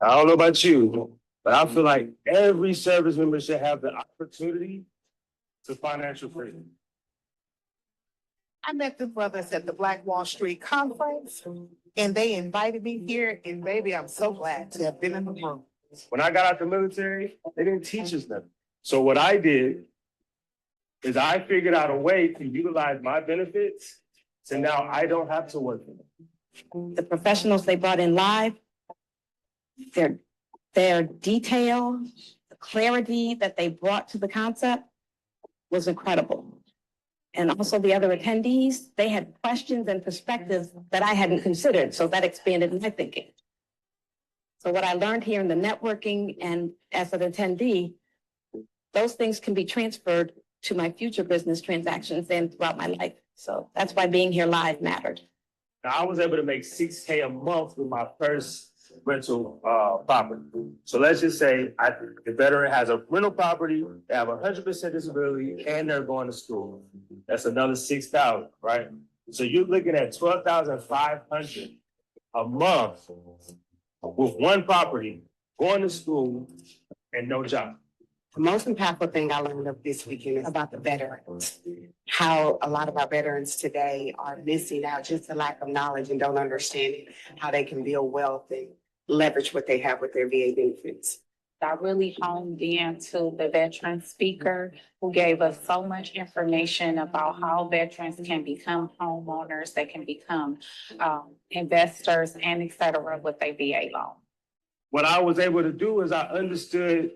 I don't know about you, but I feel like every service member should have the opportunity to financial freedom. I met the brothers at the Black Wall Street Conference, and they invited me here, and baby, I'm so glad to have been in the room. When I got out the military, they didn't teach us nothing. So what I did is I figured out a way to utilize my benefits, so now I don't have to work for them. The professionals they brought in live, their detail, the clarity that they brought to the concept was incredible. And also the other attendees, they had questions and perspectives that I hadn't considered, so that expanded my thinking. So what I learned here in the networking and as an attendee, those things can be transferred to my future business transactions and throughout my life. So that's why being here live mattered. Now, I was able to make $6K a month with my first rental property. So let's just say the veteran has a rental property, they have 100% disability, and they're going to school. That's another 6,000, right? So you're looking at 12,500 a month with one property, going to school, and no job. The most impactful thing I learned of this weekend is about the veterans. How a lot of our veterans today are missing out, just the lack of knowledge and don't understand how they can build wealth and leverage what they have with their VA benefits. I really honed in to the veteran speaker who gave us so much information about how veterans can become homeowners, they can become investors and et cetera with a VA loan. What I was able to do is I understood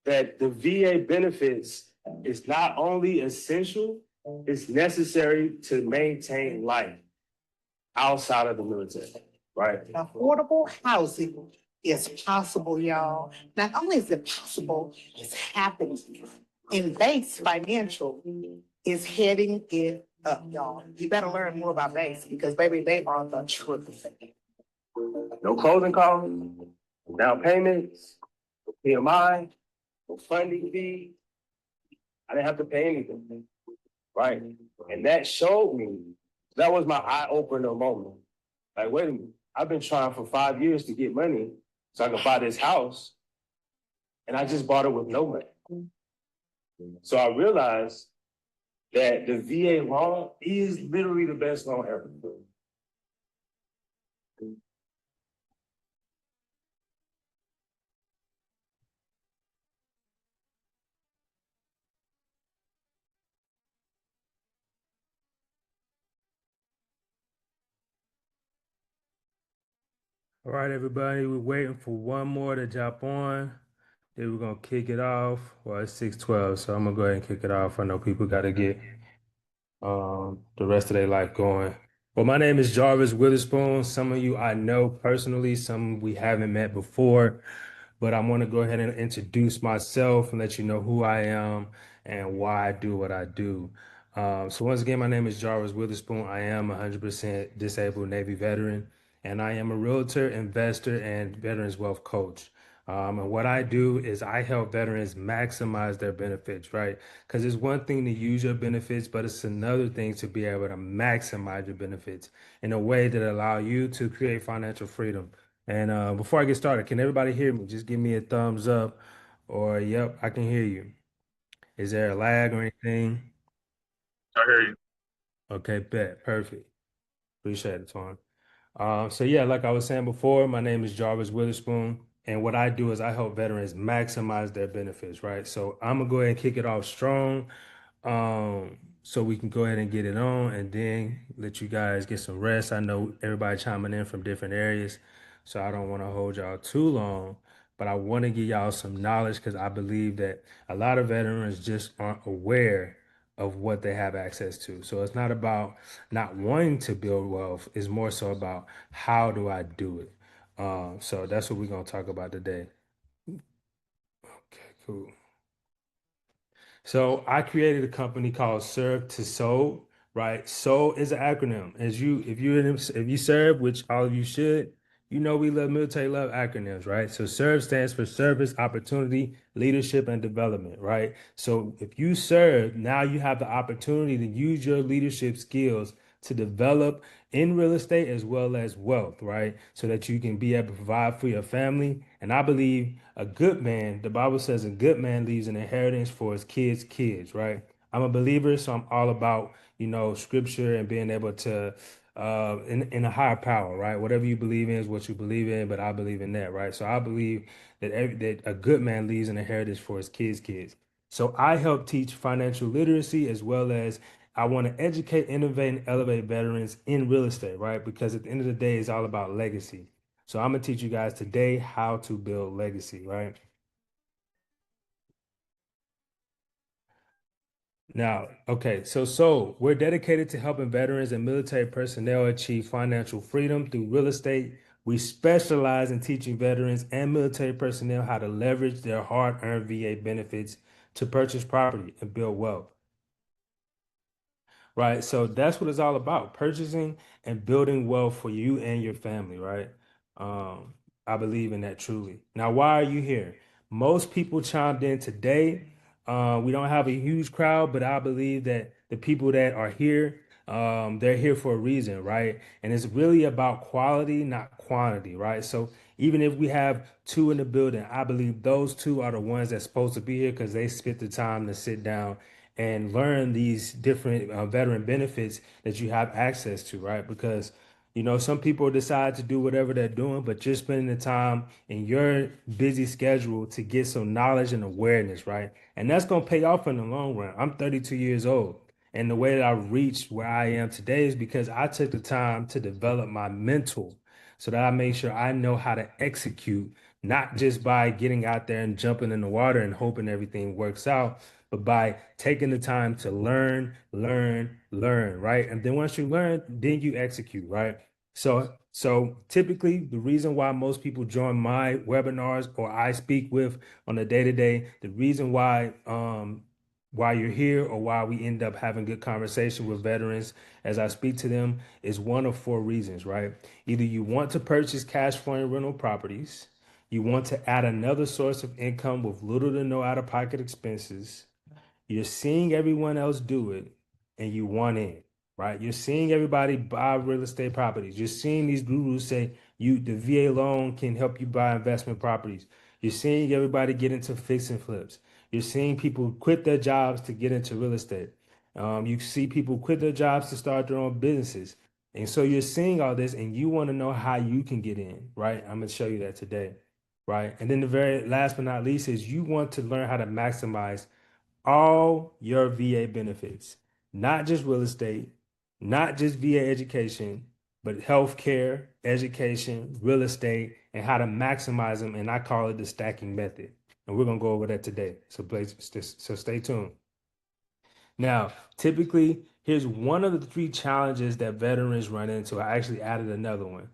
that the VA benefits is not only essential, it's necessary to maintain life outside of the military, right? Affordable housing is possible, y'all. Not only is it possible, it's happening. And Base Financial is heading it up, y'all. You better learn more about Base because, baby, they are the truth. No closing costs, no down payments, no PMI, no funding fee. I didn't have to pay anything, right? And that showed me, that was my eye-opener moment. Like, wait a minute, I've been trying for 5 years to get money so I could buy this house, and I just bought it with no money. So I realized that the VA loan is literally the best loan ever. All right, everybody, we're waiting for one more to jump on. Then we're gonna kick it off. Well, it's 6:12, so I'm gonna go ahead and kick it off. I know people gotta get the rest of their life going. Well, my name is Jarvis Witherspoon. Some of you I know personally, some we haven't met before, but I want to go ahead and introduce myself and let you know who I am and why I do what I do. So once again, my name is Jarvis Witherspoon. I am a 100% disabled Navy veteran, and I am a realtor, investor, and veterans wealth coach. And what I do is I help veterans maximize their benefits, right? Because it's one thing to use your benefits, but it's another thing to be able to maximize your benefits in a way that allow you to create financial freedom. And before I get started, can everybody hear me? Just give me a thumbs up or, yep, I can hear you. Is there a lag or anything? I hear you. Okay, bet. Perfect. Appreciate it, Twan. So yeah, like I was saying before, my name is Jarvis Witherspoon, and what I do is I help veterans maximize their benefits, right? So I'm gonna go ahead and kick it off strong, so we can go ahead and get it on, and then let you guys get some rest. I know everybody chiming in from different areas, so I don't want to hold y'all too long, but I want to give y'all some knowledge because I believe that a lot of veterans just aren't aware of what they have access to. So it's not about not wanting to build wealth, it's more so about how do I do it. So that's what we're going to talk about today. Okay, cool. So I created a company called Serve to Soul, right? Soul is an acronym. If you serve, which all of you should, you know we love military love acronyms, right? So SERVE stands for Service, Opportunity, Leadership, and Development, right? So if you serve, now you have the opportunity to use your leadership skills to develop in real estate as well as wealth, right? So that you can be able to provide for your family. And I believe a good man, the Bible says a good man leaves an inheritance for his kids, right? I'm a believer, so I'm all about, scripture and being able to in a higher power, right? Whatever you believe in is what you believe in, but I believe in that, right? So I believe that a good man leaves an inheritance for his kids. So I help teach financial literacy as well as I want to educate, innovate, and elevate veterans in real estate, right? Because at the end of the day, it's all about legacy. So I'm gonna teach you guys today how to build legacy, right? Now, okay, so we're dedicated to helping veterans and military personnel achieve financial freedom through real estate. We specialize in teaching veterans and military personnel how to leverage their hard-earned VA benefits to purchase property and build wealth. Right. So that's what it's all about, purchasing and building wealth for you and your family, right? Um, I believe in that truly. Now, why are you here? Most people chimed in today. We don't have a huge crowd, but I believe that the people that are here, they're here for a reason, right? And it's really about quality, not quantity, right? So even if we have two in the building, I believe those two are the ones that's supposed to be here because they spent the time to sit down and learn these different veteran benefits that you have access to, right? Because some people decide to do whatever they're doing, but you're spending the time in your busy schedule to get some knowledge and awareness, right? And that's going to pay off in the long run. I'm 32 years old. And the way that I reached where I am today is because I took the time to develop my mental so that I make sure I know how to execute, not just by getting out there and jumping in the water and hoping everything works out, but by taking the time to learn, right? And then once you learn, then you execute, right? So typically the reason why most people join my webinars or I speak with on a day-to-day, the reason why you're here or why we end up having good conversation with veterans as I speak to them is one of four reasons, right? Either you want to purchase cash flowing rental properties, you want to add another source of income with little to no out-of-pocket expenses, you're seeing everyone else do it and you want in, right? You're seeing everybody buy real estate properties. You're seeing these gurus say the VA loan can help you buy investment properties. You're seeing everybody get into fix and flips. You're seeing people quit their jobs to get into real estate. You see people quit their jobs to start their own businesses. And so you're seeing all this and you want to know how you can get in, right? I'm going to show you that today, right? And then the very last but not least is you want to learn how to maximize all your VA benefits, not just real estate, not just VA education, but healthcare, education, real estate, and how to maximize them. And I call it the stacking method. And we're going to go over that today. So stay tuned. Now, typically, here's one of the three challenges that veterans run into. I actually added another one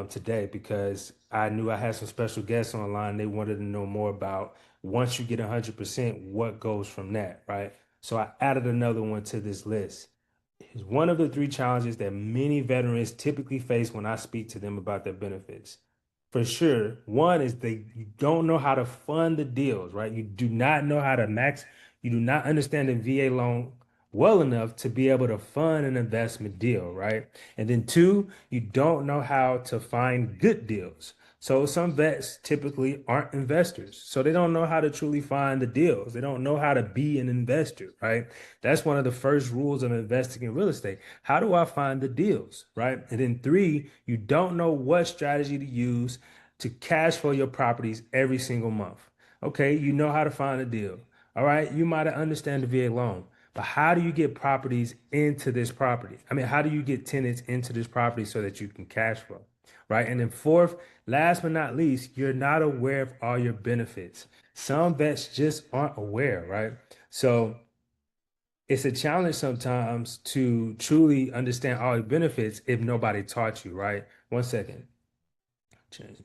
today because I knew I had some special guests online. They wanted to know more about once you get 100%, what goes from that, right? So I added another one to this list. Here's one of the three challenges that many veterans typically face when I speak to them about their benefits. For sure, one is you don't know how to fund the deals, right? You do not know how to you do not understand the VA loan well enough to be able to fund an investment deal, right? And then two, you don't know how to find good deals. So some vets typically aren't investors. So they don't know how to truly find the deals. They don't know how to be an investor, right? That's one of the first rules of investing in real estate. How do I find the deals, right? And then three, you don't know what strategy to use to cash flow your properties every single month. Okay, you know how to find a deal. All right, you might understand the VA loan, but how do you get properties into this property? I mean, how do you get tenants into this property so that you can cash flow? Right. And then fourth, last but not least, you're not aware of all your benefits. Some vets just aren't aware, right? So it's a challenge sometimes to truly understand all your benefits if nobody taught you, right? 1 second. Change.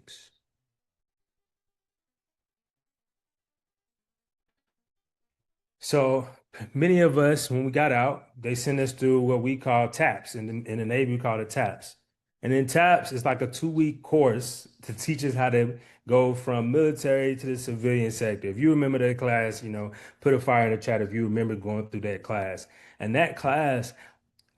So many of us, when we got out, they sent us through what we call TAPS. In the Navy, we call it TAPS. And in TAPS, it's like a 2-week course to teach us how to go from military to the civilian sector. If you remember that class, put a fire in the chat if you remember going through that class. And that class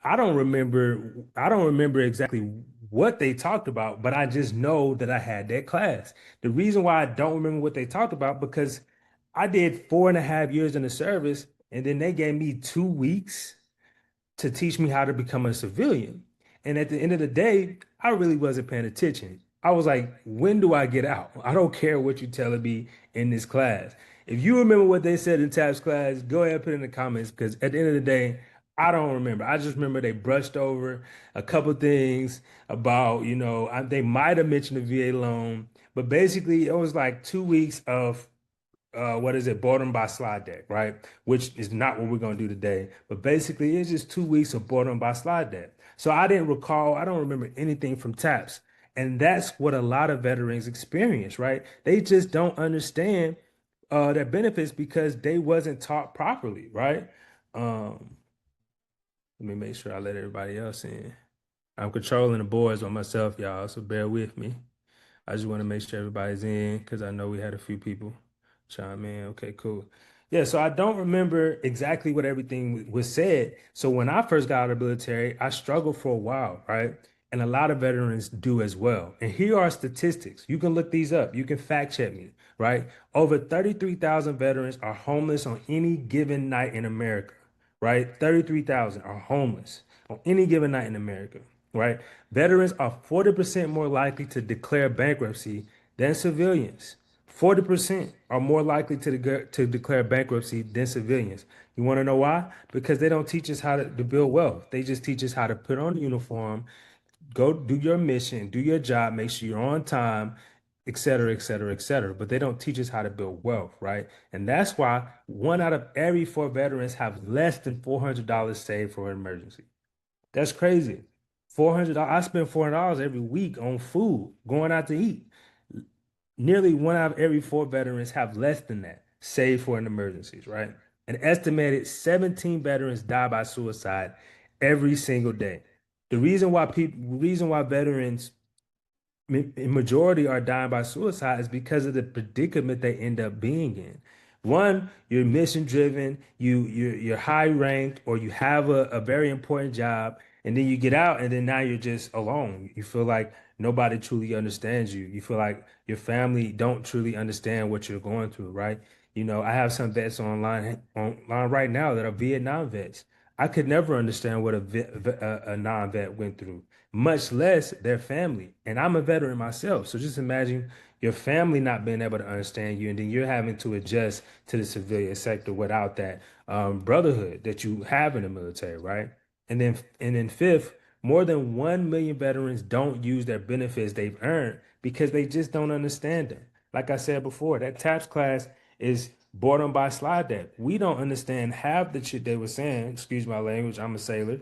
I don't remember exactly what they talked about, but I just know that I had that class. The reason why I don't remember what they talked about because I did 4.5 years in the service, and then they gave me 2 weeks to teach me how to become a civilian. And at the end of the day, I really wasn't paying attention. I was like, when do I get out? I don't care what you're telling me in this class. If you remember what they said in TAPS class, go ahead and put it in the comments because at the end of the day, I don't remember. I just remember they brushed over a couple things about, they might have mentioned the VA loan, but basically it was like 2 weeks of what is it, boredom by slide deck, right? Which is not what we're going to do today. But basically, it's just 2 weeks of boredom by slide deck. So I don't remember anything from TAPS. And that's what a lot of veterans experience, right? They just don't understand their benefits because they wasn't taught properly, right? Um, Let me make sure I let everybody else in. I'm controlling the boards on myself, y'all, so bear with me. I just want to make sure everybody's in because I know we had a few people chime in. Okay, cool. Yeah, so I don't remember exactly what everything was said. So when I first got out of the military, I struggled for a while, right? And a lot of veterans do as well. And here are statistics. You can look these up. You can fact check me, right? Over 33,000 veterans are homeless on any given night in America, right? 33,000 are homeless on any given night in America, right? Veterans are 40% more likely to declare bankruptcy than civilians. 40% are more likely to declare bankruptcy than civilians. You want to know why? Because they don't teach us how to build wealth. They just teach us how to put on a uniform, go do your mission, do your job, make sure you're on time, et cetera, et cetera, et cetera. But they don't teach us how to build wealth, right? And that's why 1 out of every 4 veterans have less than $400 saved for an emergency. That's crazy. $400. I spend $400 every week on food, going out to eat. Nearly 1 out of every 4 veterans have less than that saved for an emergencies, right? An estimated 17 veterans die by suicide every single day. The reason why veterans in majority are dying by suicide is because of the predicament they end up being in. One, you're mission driven, you're high ranked, or you have a very important job, and then you get out, and then now you're just alone. You feel like nobody truly understands you. You feel like your family don't truly understand what you're going through, right? I have some vets online right now that are Vietnam vets. I could never understand what a non-vet went through, much less their family. And I'm a veteran myself. So just imagine your family not being able to understand you, and then you're having to adjust to the civilian sector without that brotherhood that you have in the military, right? And then fifth, more than 1 million veterans don't use their benefits they've earned because they just don't understand them. Like I said before, that TAPS class is boredom by slide deck. We don't understand half the shit they were saying. Excuse my language, I'm a sailor.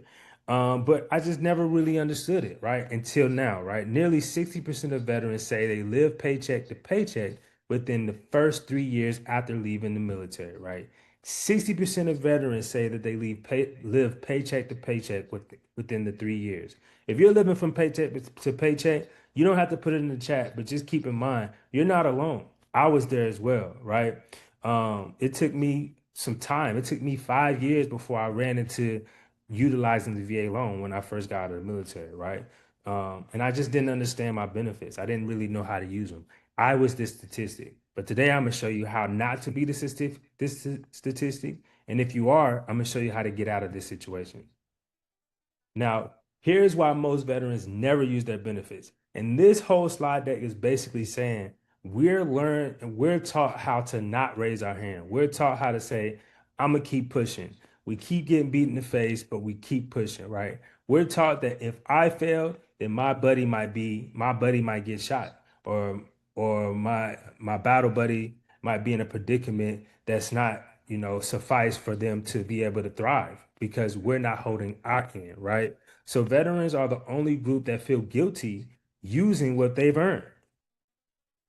But I just never really understood it, right? Until now, right? Nearly 60% of veterans say they live paycheck to paycheck within the first 3 years after leaving the military, right? 60% of veterans say that they live paycheck to paycheck within the 3 years. If you're living from paycheck to paycheck, you don't have to put it in the chat, but just keep in mind, you're not alone. I was there as well, right? It took me some time. It took me 5 years before I ran into utilizing the VA loan when I first got out of the military, right? And I just didn't understand my benefits. I didn't really know how to use them. I was this statistic. But today I'm gonna show you how not to be this statistic. And if you are, I'm gonna show you how to get out of this situation. Now, here's why most veterans never use their benefits. And this whole slide deck is basically saying we're taught how to not raise our hand. We're taught how to say, I'm gonna keep pushing. We keep getting beat in the face, but we keep pushing, right? We're taught that if I failed, then my buddy might get shot, or my battle buddy might be in a predicament that's not, suffice for them to be able to thrive because we're not holding our end, right? So veterans are the only group that feel guilty using what they've earned.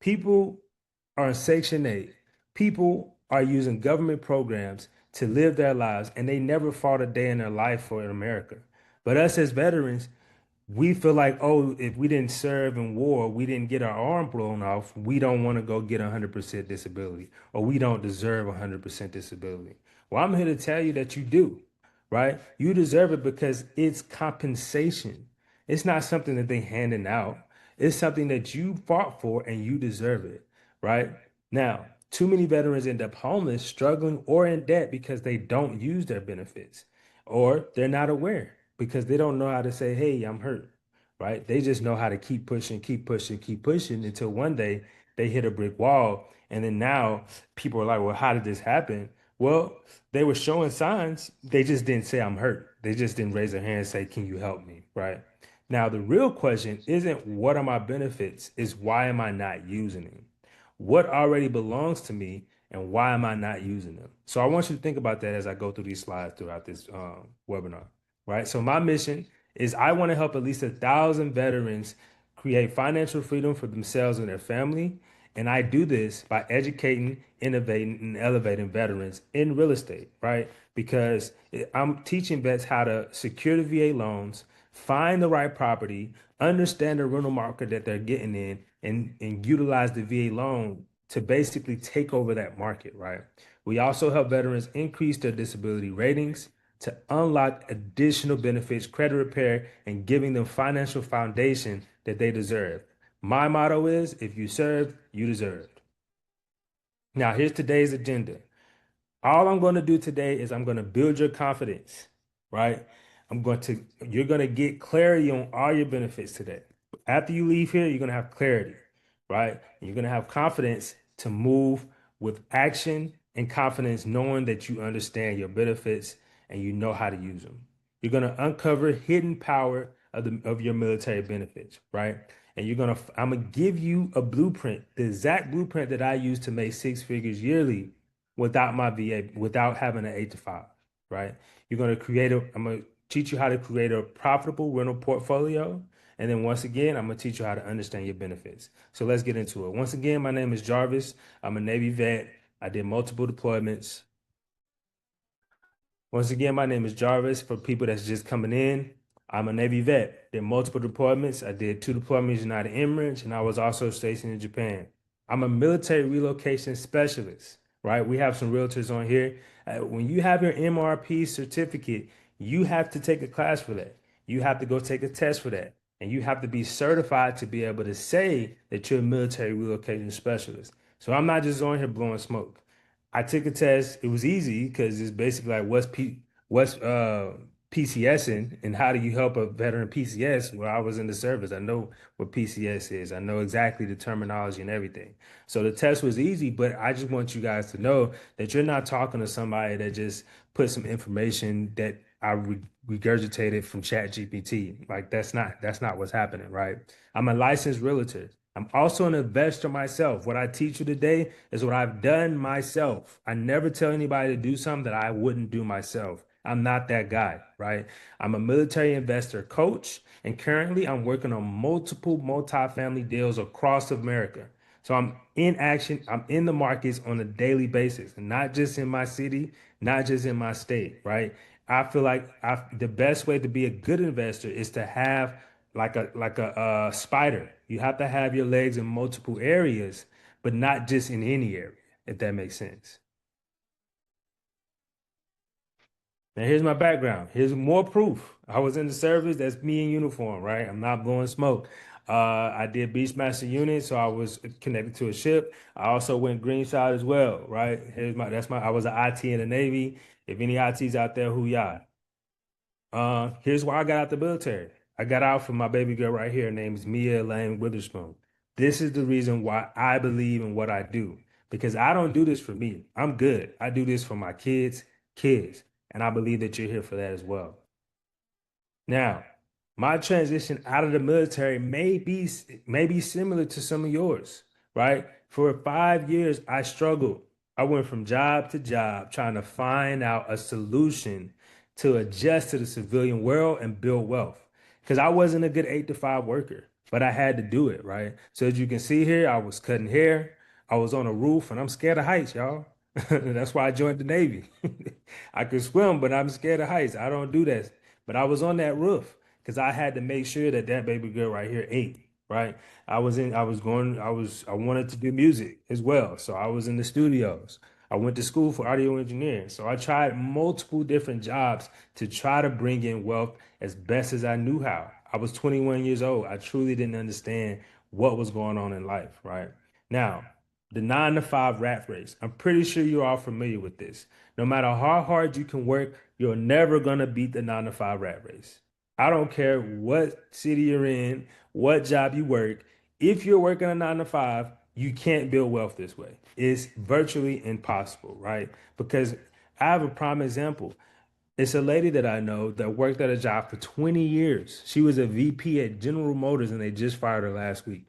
People are in Section 8. People are using government programs to live their lives, and they never fought a day in their life for America. But us as veterans, we feel like, oh, if we didn't serve in war, we didn't get our arm blown off, we don't want to go get 100% disability, or we don't deserve 100% disability. Well, I'm here to tell you that you do, right? You deserve it because it's compensation. It's not something that they handing out. It's something that you fought for and you deserve it, right? Now, too many veterans end up homeless, struggling, or in debt because they don't use their benefits or they're not aware because they don't know how to say, hey, I'm hurt, right? They just know how to keep pushing, keep pushing, keep pushing until one day they hit a brick wall. And then now people are like, well, how did this happen? Well, they were showing signs. They just didn't say, I'm hurt. They just didn't raise their hand and say, can you help me? Right. Now, the real question isn't what are my benefits, is why am I not using them? What already belongs to me and why am I not using them? So I want you to think about that as I go through these slides throughout this webinar, right? So my mission is I want to help at least 1,000 veterans create financial freedom for themselves and their family. And I do this by educating, innovating, and elevating veterans in real estate, right? Because I'm teaching vets how to secure the VA loans, find the right property, understand the rental market that they're getting in, and utilize the VA loan to basically take over that market, right? We also help veterans increase their disability ratings to unlock additional benefits, credit repair, and giving them financial foundation that they deserve. My motto is if you served, you deserved. Now, here's today's agenda. All I'm going to do today is I'm going to build your confidence, right? You're going to get clarity on all your benefits today. After you leave here, you're going to have clarity, right? And you're going to have confidence to move with action and confidence, knowing that you understand your benefits and you know how to use them. You're going to uncover hidden power of your military benefits, right? And I'm going to give you a blueprint, the exact blueprint that I use to make 6 figures yearly without my VA, without having an 8 to 5, right? I'm going to teach you how to create a profitable rental portfolio. And then once again, I'm going to teach you how to understand your benefits. So let's get into it. Once again, my name is Jarvis. I'm a Navy vet. I did multiple deployments. Once again, my name is Jarvis. For people that's just coming in, I'm a Navy vet. Did multiple deployments. I did 2 deployments in United Emirates, and I was also stationed in Japan. I'm a military relocation specialist, right? We have some realtors on here. When you have your MRP certificate, you have to take a class for that. You have to go take a test for that. And you have to be certified to be able to say that you're a military relocation specialist. So I'm not just on here blowing smoke. I took a test. It was easy because it's basically like what's PCSing and how do you help a veteran PCS? Well, I was in the service. I know what PCS is. I know exactly the terminology and everything. So the test was easy, but I just want you guys to know that you're not talking to somebody that just put some information that regurgitated from Chat GPT. Like that's not what's happening, right? I'm a licensed realtor. I'm also an investor myself. What I teach you today is what I've done myself. I never tell anybody to do something that I wouldn't do myself. I'm not that guy, right? I'm a military investor coach, and currently I'm working on multiple multifamily deals across America. So I'm in action, I'm in the markets on a daily basis, and not just in my city, not just in my state, right? I feel like the best way to be a good investor is to have like a spider. You have to have your legs in multiple areas, but not just in any area, if that makes sense. Now here's my background. Here's more proof. I was in the service. That's me in uniform, right? I'm not blowing smoke. I did Beachmaster unit, so I was connected to a ship. I also went green side as well, right? I was an IT in the Navy. If any ITs out there, who y'all? Here's why I got out the military. I got out from my baby girl right here. Her name is Mia Elaine Witherspoon. This is the reason why I believe in what I do. Because I don't do this for me. I'm good. I do this for my kids. And I believe that you're here for that as well. Now, my transition out of the military may be similar to some of yours, right? For 5 years, I struggled. I went from job to job trying to find out a solution to adjust to the civilian world and build wealth. Because I wasn't a good 8 to 5 worker, but I had to do it, right? So as you can see here, I was cutting hair, I was on a roof, and I'm scared of heights, y'all. That's why I joined the Navy. I could swim, but I'm scared of heights. I don't do that. But I was on that roof because I had to make sure that baby girl right here ate, right? I wanted to do music as well. So I was in the studios. I went to school for audio engineering. So I tried multiple different jobs to try to bring in wealth as best as I knew how. I was 21 years old. I truly didn't understand what was going on in life, right? Now, the 9 to 5 rat race. I'm pretty sure you're all familiar with this. No matter how hard you can work, you're never going to beat the 9 to 5 rat race. I don't care what city you're in, what job you work. If you're working a 9 to 5, you can't build wealth this way. It's virtually impossible, right? Because I have a prime example. It's a lady that I know that worked at a job for 20 years. She was a VP at General Motors and they just fired her last week.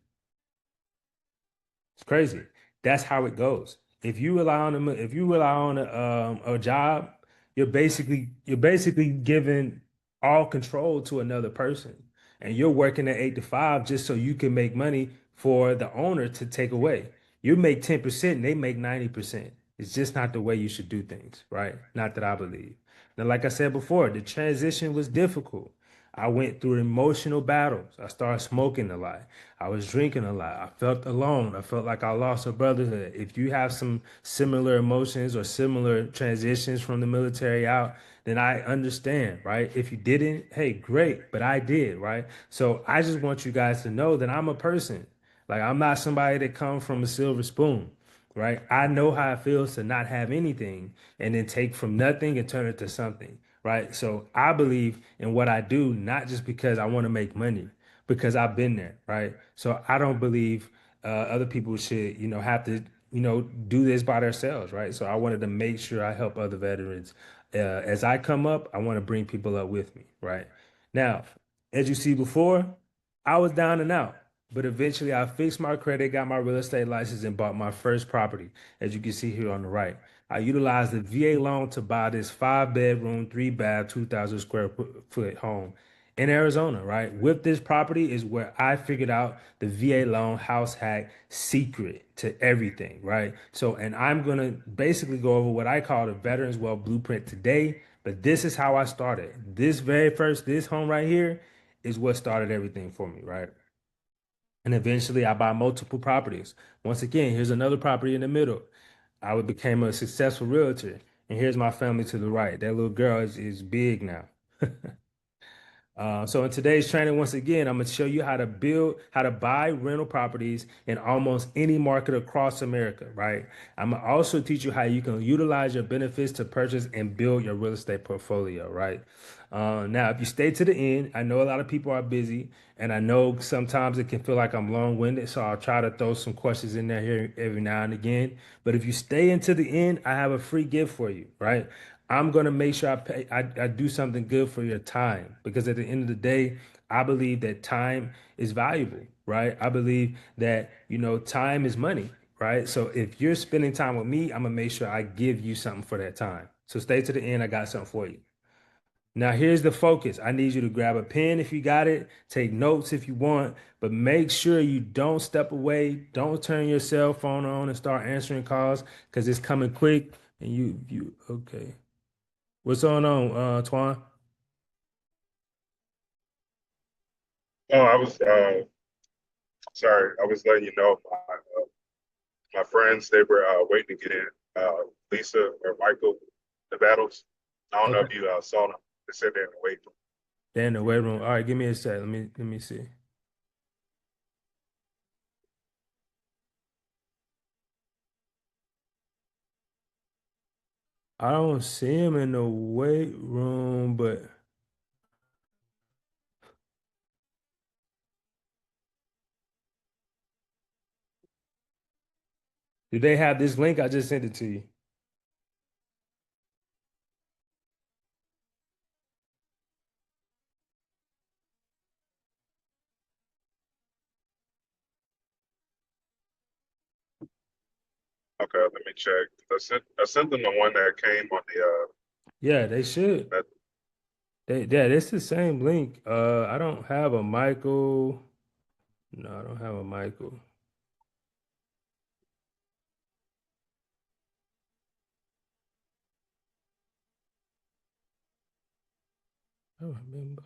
It's crazy. That's how it goes. If you rely on a job, you're basically giving all control to another person, and you're working at 8 to 5 just so you can make money for the owner to take away. You make 10%, and they make 90%. It's just not the way you should do things, right? Not that I believe. Now, like I said before, the transition was difficult. I went through emotional battles. I started smoking a lot. I was drinking a lot. I felt alone. I felt like I lost a brotherhood. If you have some similar emotions or similar transitions from the military out, then I understand, right? If you didn't, hey, great, but I did, right? So I just want you guys to know that I'm a person. Like I'm not somebody that comes from a silver spoon, right? I know how it feels to not have anything and then take from nothing and turn it to something, right? So I believe in what I do, not just because I want to make money, because I've been there, right? So I don't believe other people should, have to, do this by themselves, right? So I wanted to make sure I help other veterans. As I come up, I want to bring people up with me, right? Now, as you see before, I was down and out. But eventually I fixed my credit, got my real estate license, and bought my first property, as you can see here on the right. I utilized the VA loan to buy this 5 bedroom, 3 bath, 2,000 square foot home in Arizona, right? With this property is where I figured out the VA loan house hack secret to everything, right? So, and I'm going to basically go over what I call the Veterans Wealth Blueprint today, but this is how I started. This home right here is what started everything for me, right? And eventually I buy multiple properties. Once again, here's another property in the middle. Became a successful realtor. And here's my family to the right. That little girl is big now. So in today's training, once again, I'm gonna show you how to buy rental properties in almost any market across America, right? I'm gonna also teach you how you can utilize your benefits to purchase and build your real estate portfolio, right? Now, if you stay to the end, I know a lot of people are busy, and I know sometimes it can feel like I'm long-winded, so I'll try to throw some questions in there here every now and again. But if you stay into the end, I have a free gift for you, right? I'm gonna make sure I do something good for your time because at the end of the day, I believe that time is valuable, right? I believe that time is money, right? So if you're spending time with me, I'm gonna make sure I give you something for that time. So stay to the end. I got something for you. Now here's the focus. I need you to grab a pen if you got it, take notes if you want, but make sure you don't step away. Don't turn your cell phone on and start answering calls because it's coming quick. And you okay. What's going on, Twan? Oh, I was sorry. I was letting you know my friends they were waiting to get in. Lisa or Michael, the battles. I don't know Okay. if you saw them. They said they're in the wait room. They're in the weight room. All right, give me a sec. Let me see. I don't see him in the weight room, but do they have this link? I just sent it to you. Okay, let me check. I sent them the one that came on the Yeah, they should. that Yeah, it's the same link. I don't have a Michael. No, I don't have a Michael. I don't remember.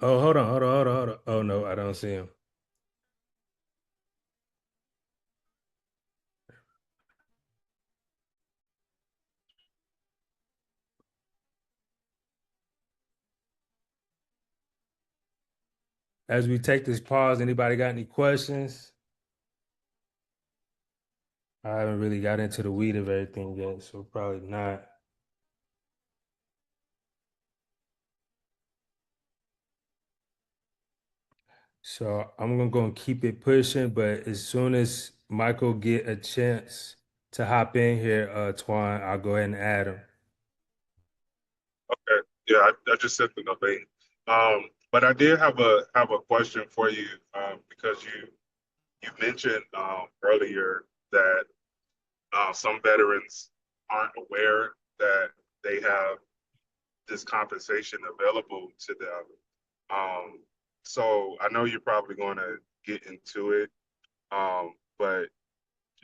Oh, hold on, hold on, hold on, hold on. Oh no, I don't see him. As we take this pause, anybody got any questions? I haven't really got into the weed of everything yet, so probably not. So I'm gonna go and keep it pushing, but as soon as Michael get a chance to hop in here, Twan, I'll go ahead and add him. Okay. Yeah, I just sent the link. But I did have a question for you, because you mentioned earlier that some veterans aren't aware that they have this compensation available to them. Um, so I know you're probably going to get into it, but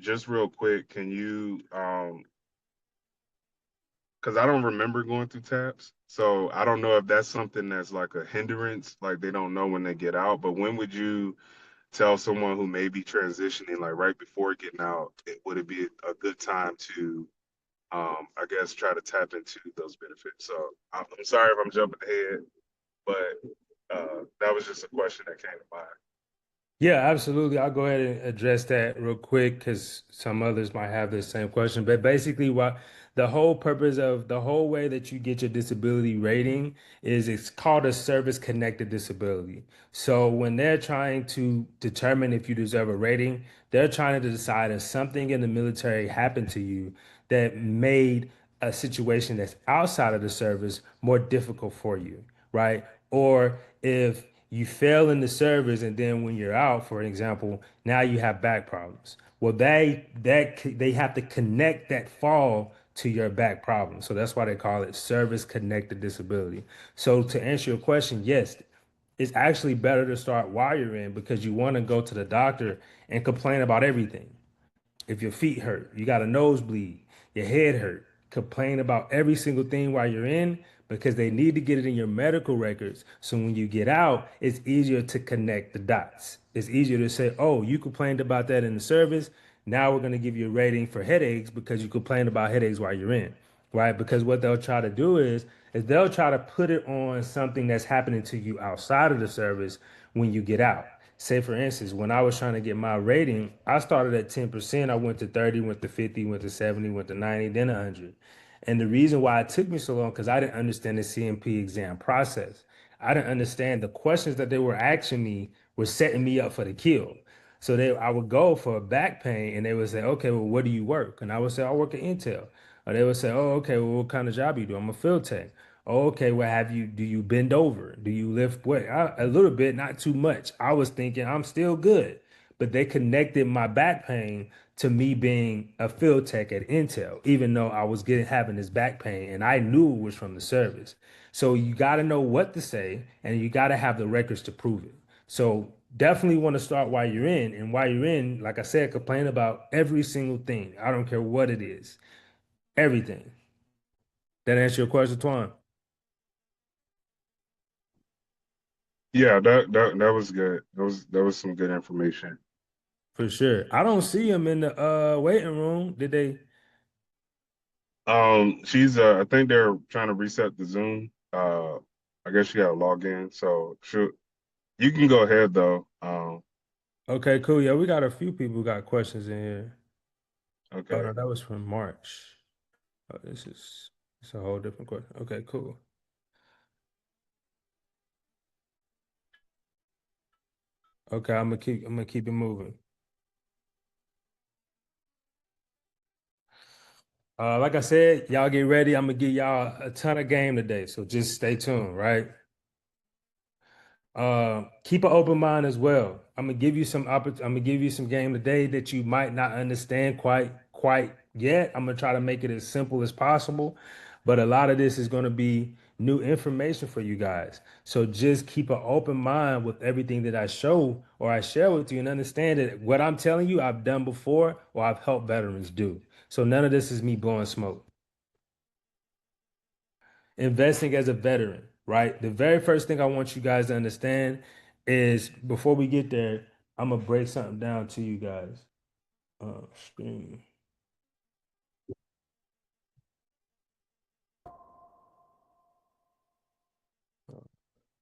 just real quick, can you, because I don't remember going through TAPS, so I don't know if that's something that's like a hindrance, like they don't know when they get out, but when would you tell someone who may be transitioning, like right before getting out, would it be a good time to, I guess, try to tap into those benefits? So I'm sorry if I'm jumping ahead, but that was just a question that came to mind. Yeah, absolutely. I'll go ahead and address that real quick because some others might have the same question. But basically, what the whole purpose of the whole way that you get your disability rating is it's called a service connected disability. So when they're trying to determine if you deserve a rating, they're trying to decide if something in the military happened to you that made a situation that's outside of the service more difficult for you, right? Or if you fail in the service and then when you're out, for example, now you have back problems. Well, they have to connect that fall to your back problem. So that's why they call it service connected disability. So to answer your question, yes, it's actually better to start while you're in because you want to go to the doctor and complain about everything. If your feet hurt, you got a nosebleed, your head hurt, complain about every single thing while you're in because they need to get it in your medical records. So when you get out, it's easier to connect the dots. It's easier to say, oh, you complained about that in the service. Now we're going to give you a rating for headaches because you complained about headaches while you're in, right? Because what they'll try to do is they'll try to put it on something that's happening to you outside of the service when you get out. Say for instance, when I was trying to get my rating, I started at 10%. I went to 30, went to 50, went to 70, went to 90, then 100. And the reason why it took me so long, because I didn't understand the CMP exam process. I didn't understand the questions that they were asking me were setting me up for the kill. So I would go for a back pain and they would say, okay, well, where do you work? And I would say, I work at Intel. Or they would say, oh, okay, well, what kind of job you do? I'm a field tech. Oh, okay, well, do you bend over? Do you lift weight? A little bit, not too much. I was thinking I'm still good, but they connected my back pain to me being a field tech at Intel, even though I was having this back pain and I knew it was from the service. So you got to know what to say and you got to have the records to prove it. So definitely want to start while you're in. And while you're in, like I said, complain about every single thing. I don't care what it is, everything. That answer your question, Twan? Yeah, that was good. That was some good information. For sure. I don't see him in the waiting room. Did they? She's I think they're trying to reset the Zoom. I guess she got to log in. So sure, you can go ahead though. Okay, cool. Yeah, we got a few people who got questions in here. Oh Okay. no, that was from March. Oh, it's a whole different question. Okay, cool. Okay, I'm gonna keep it moving. Like I said, y'all get ready. I'm gonna give y'all a ton of game today, so just stay tuned, right? Keep an open mind as well. I'm gonna give you some game today that you might not understand quite yet. I'm gonna try to make it as simple as possible, but a lot of this is gonna be new information for you guys. So just keep an open mind with everything that I show or I share with you and understand that what I'm telling you I've done before or I've helped veterans do. So none of this is me blowing smoke. Investing as a veteran. right? The very first thing I want you guys to understand is before we get there, I'm gonna break something down to you guys. Screen.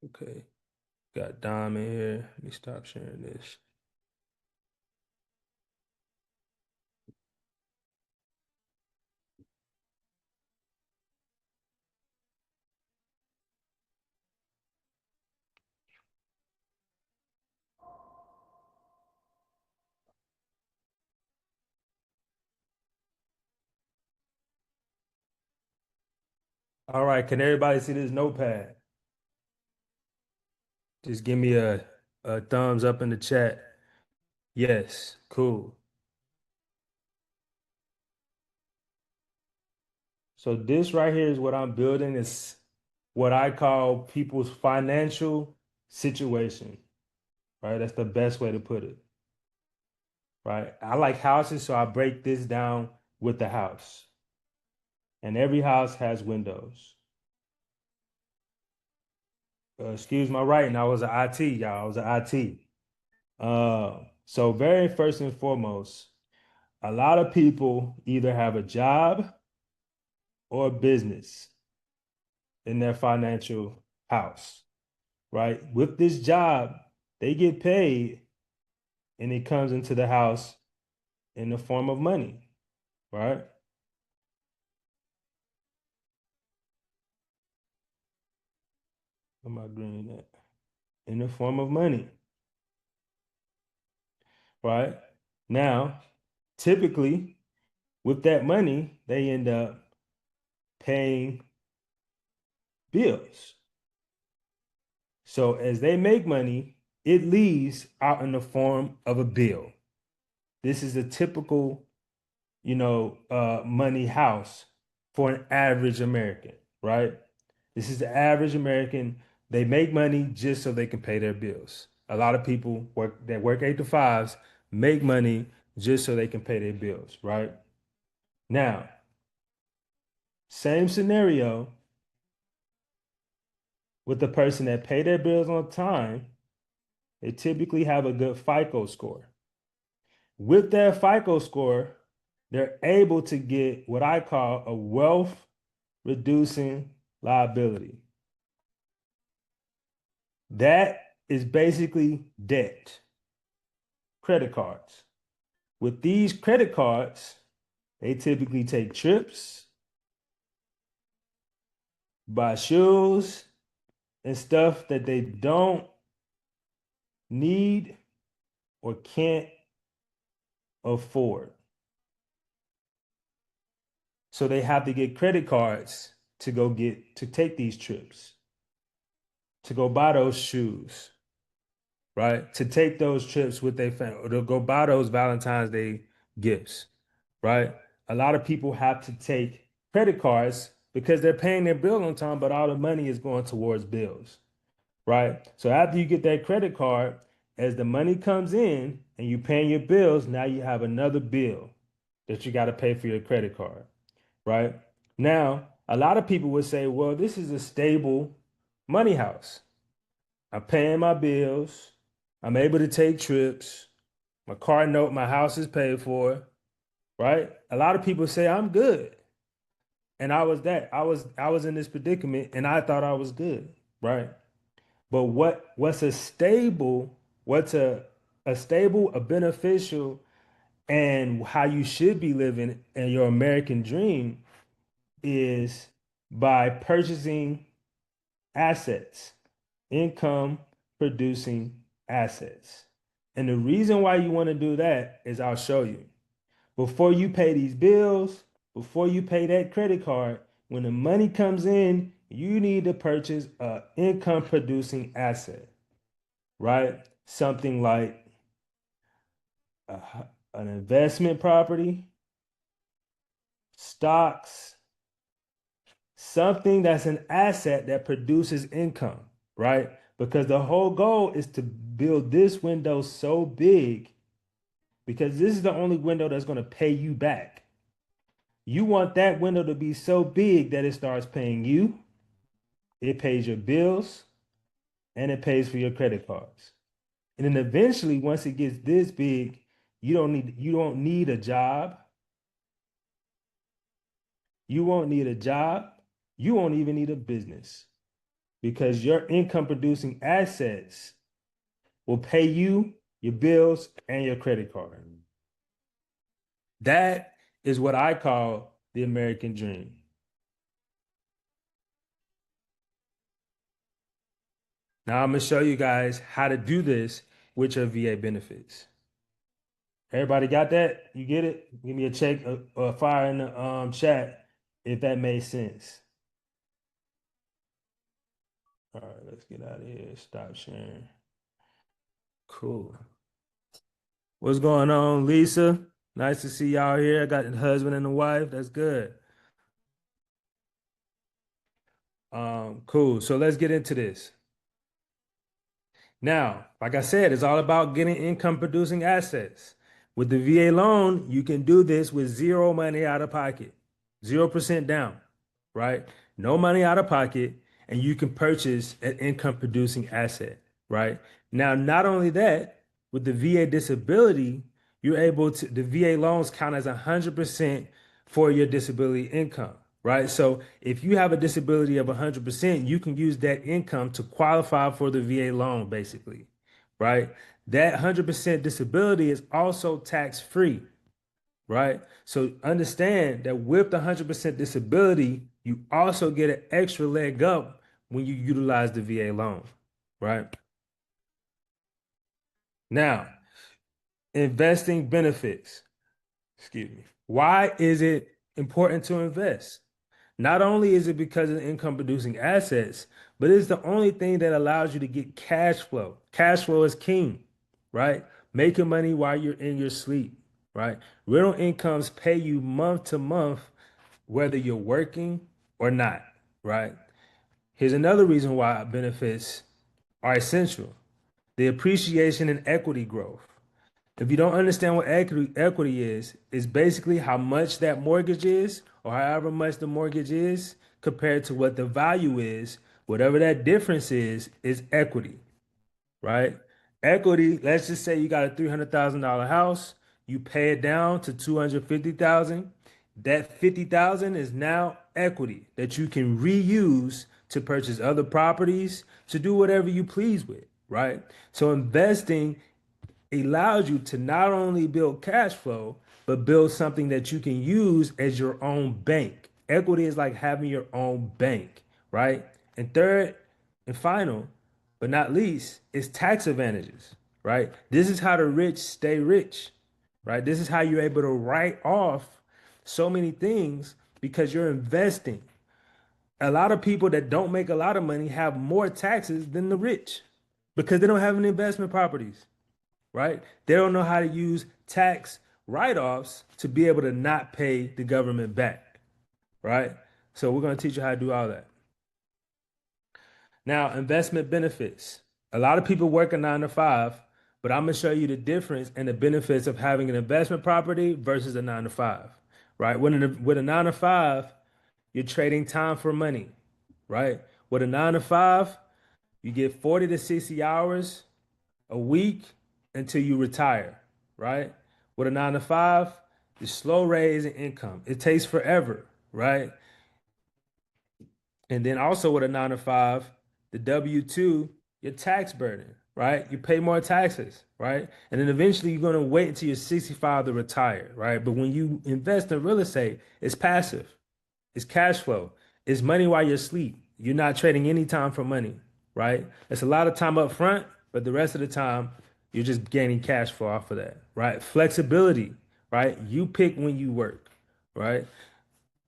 Okay, got Dom in here. Let me stop sharing this. All right, can everybody see this notepad? Just give me a thumbs up in the chat. Yes, cool. So this right here is what I'm building is what I call people's financial situation, right? That's the best way to put it, right? I like houses, so I break this down with the house. And every house has windows. Excuse my writing, I was an IT, y'all. I was an IT. So very first and foremost, a lot of people either have a job or a business in their financial house, right? With this job, they get paid and it comes into the house in the form of money, right? Am I green at? In the form of money, right? Now, typically, with that money, they end up paying bills. So as they make money, it leaves out in the form of a bill. This is a typical, money house for an average American, right? This is the average American. They make money just so they can pay their bills. A lot of people work 8 to 5s, make money just so they can pay their bills, right? Now, same scenario with the person that pay their bills on time, they typically have a good FICO score. With their FICO score, they're able to get what I call a wealth reducing liability. That is basically debt, credit cards. With these credit cards, they typically take trips, buy shoes, and stuff that they don't need or can't afford. So they have to get credit cards to take these trips, to go buy those shoes, right? To take those trips with their family, or to go buy those Valentine's Day gifts, right? A lot of people have to take credit cards because they're paying their bill on time, but all the money is going towards bills, right? So after you get that credit card, as the money comes in and you paying your bills, now you have another bill that you got to pay for your credit card, right? Now, a lot of people would say, well, this is a stable money house. I'm paying my bills. I'm able to take trips. My car note, my house is paid for, right? A lot of people say I'm good. And I was that. I was in this predicament and I thought I was good, right? But what's a stable, a beneficial, and how you should be living in your American dream is by purchasing assets, income producing assets. And the reason why you want to do that is I'll show you. Before you pay these bills, before you pay that credit card, when the money comes in, you need to purchase an income producing asset, right? Something like a, an investment property, stocks, something that's an asset that produces income, right? Because the whole goal is to build this window so big because this is the only window that's going to pay you back. You want that window to be so big that it starts paying you, it pays your bills, and it pays for your credit cards. And then eventually, once it gets this big, you don't need a job. You won't need a job. You won't even need a business because your income producing assets will pay you your bills and your credit card. That is what I call the American dream. Now I'm gonna show you guys how to do this with your VA benefits. Everybody got that? You get it? Give me a check or fire in the chat if that made sense. All right, let's get out of here. Stop sharing. Cool. What's going on, Lisa? Nice to see y'all here. I got the husband and the wife. That's good. Cool. So let's get into this. Now, like I said, it's all about getting income producing assets. With the VA loan, you can do this with zero money out of pocket, 0% down, right? No money out of pocket, and you can purchase an income producing asset, right? Now, not only that, with the VA disability, you're able to, the VA loans count as 100% for your disability income, right? So if you have a disability of 100%, you can use that income to qualify for the VA loan, basically, right? That 100% disability is also tax free, right? So understand that with the 100% disability, you also get an extra leg up when you utilize the VA loan, right? Now, investing benefits. Excuse me. Why is it important to invest? Not only is it because of income producing assets, but it's the only thing that allows you to get cash flow. Cash flow is king, right? Making money while you're in your sleep, right? Rental incomes pay you month to month, whether you're working or not, right? Here's another reason why benefits are essential: the appreciation and equity growth. If you don't understand what equity is, it's basically how much that mortgage is, or however much the mortgage is compared to what the value is. Whatever that difference is equity, right? Equity, let's just say you got a $300,000 house, you pay it down to 250,000. That 50,000 is now equity that you can reuse to purchase other properties, to do whatever you please with, right? So investing allows you to not only build cash flow, but build something that you can use as your own bank. Equity is like having your own bank, right? And third and final, but not least, is tax advantages, right? This is how the rich stay rich, right? This is how you're able to write off so many things because you're investing. A lot of people that don't make a lot of money have more taxes than the rich because they don't have any investment properties, right? They don't know how to use tax write-offs to be able to not pay the government back, right? So we're going to teach you how to do all that. Now, investment benefits. A lot of people work a 9 to 5, but I'm going to show you the difference and the benefits of having an investment property versus a 9 to 5, right? With a 9 to 5, you're trading time for money, right? With a 9 to 5, you get 40 to 60 hours a week until you retire, right? With a 9 to 5, you slow raise in income. It takes forever, right? And then also with a 9 to 5, the W-2, your tax burden, right? You pay more taxes, right? And then eventually you're going to wait until you're 65 to retire, right? But when you invest in real estate, it's passive, it's cash flow, it's money while you're asleep. You're not trading any time for money, right? It's a lot of time up front, but the rest of the time, you're just gaining cash flow off of that, right? Flexibility, right? You pick when you work, right?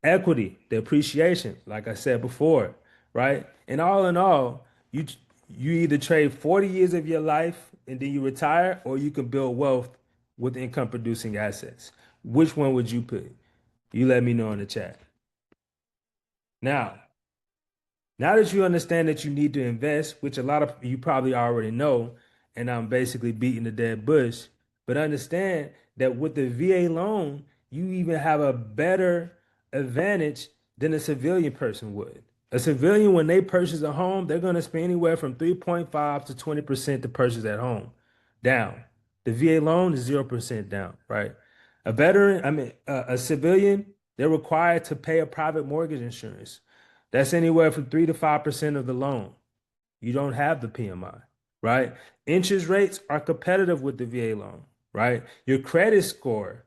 Equity, the appreciation, like I said before, right? And all in all, you either trade 40 years of your life and then you retire, or you can build wealth with income producing assets. Which one would you pick? You let me know in the chat. Now that you understand that you need to invest, which a lot of you probably already know, and I'm basically beating the dead bush, but understand that with the VA loan, you even have a better advantage than a civilian person would. A civilian, when they purchase a home, they're going to spend anywhere from 3.5 to 20% to purchase that home down. The VA loan is 0% down, right? A veteran, a civilian, they're required to pay a private mortgage insurance. That's anywhere from 3 to 5% of the loan. You don't have the PMI, right? Interest rates are competitive with the VA loan, right? Your credit score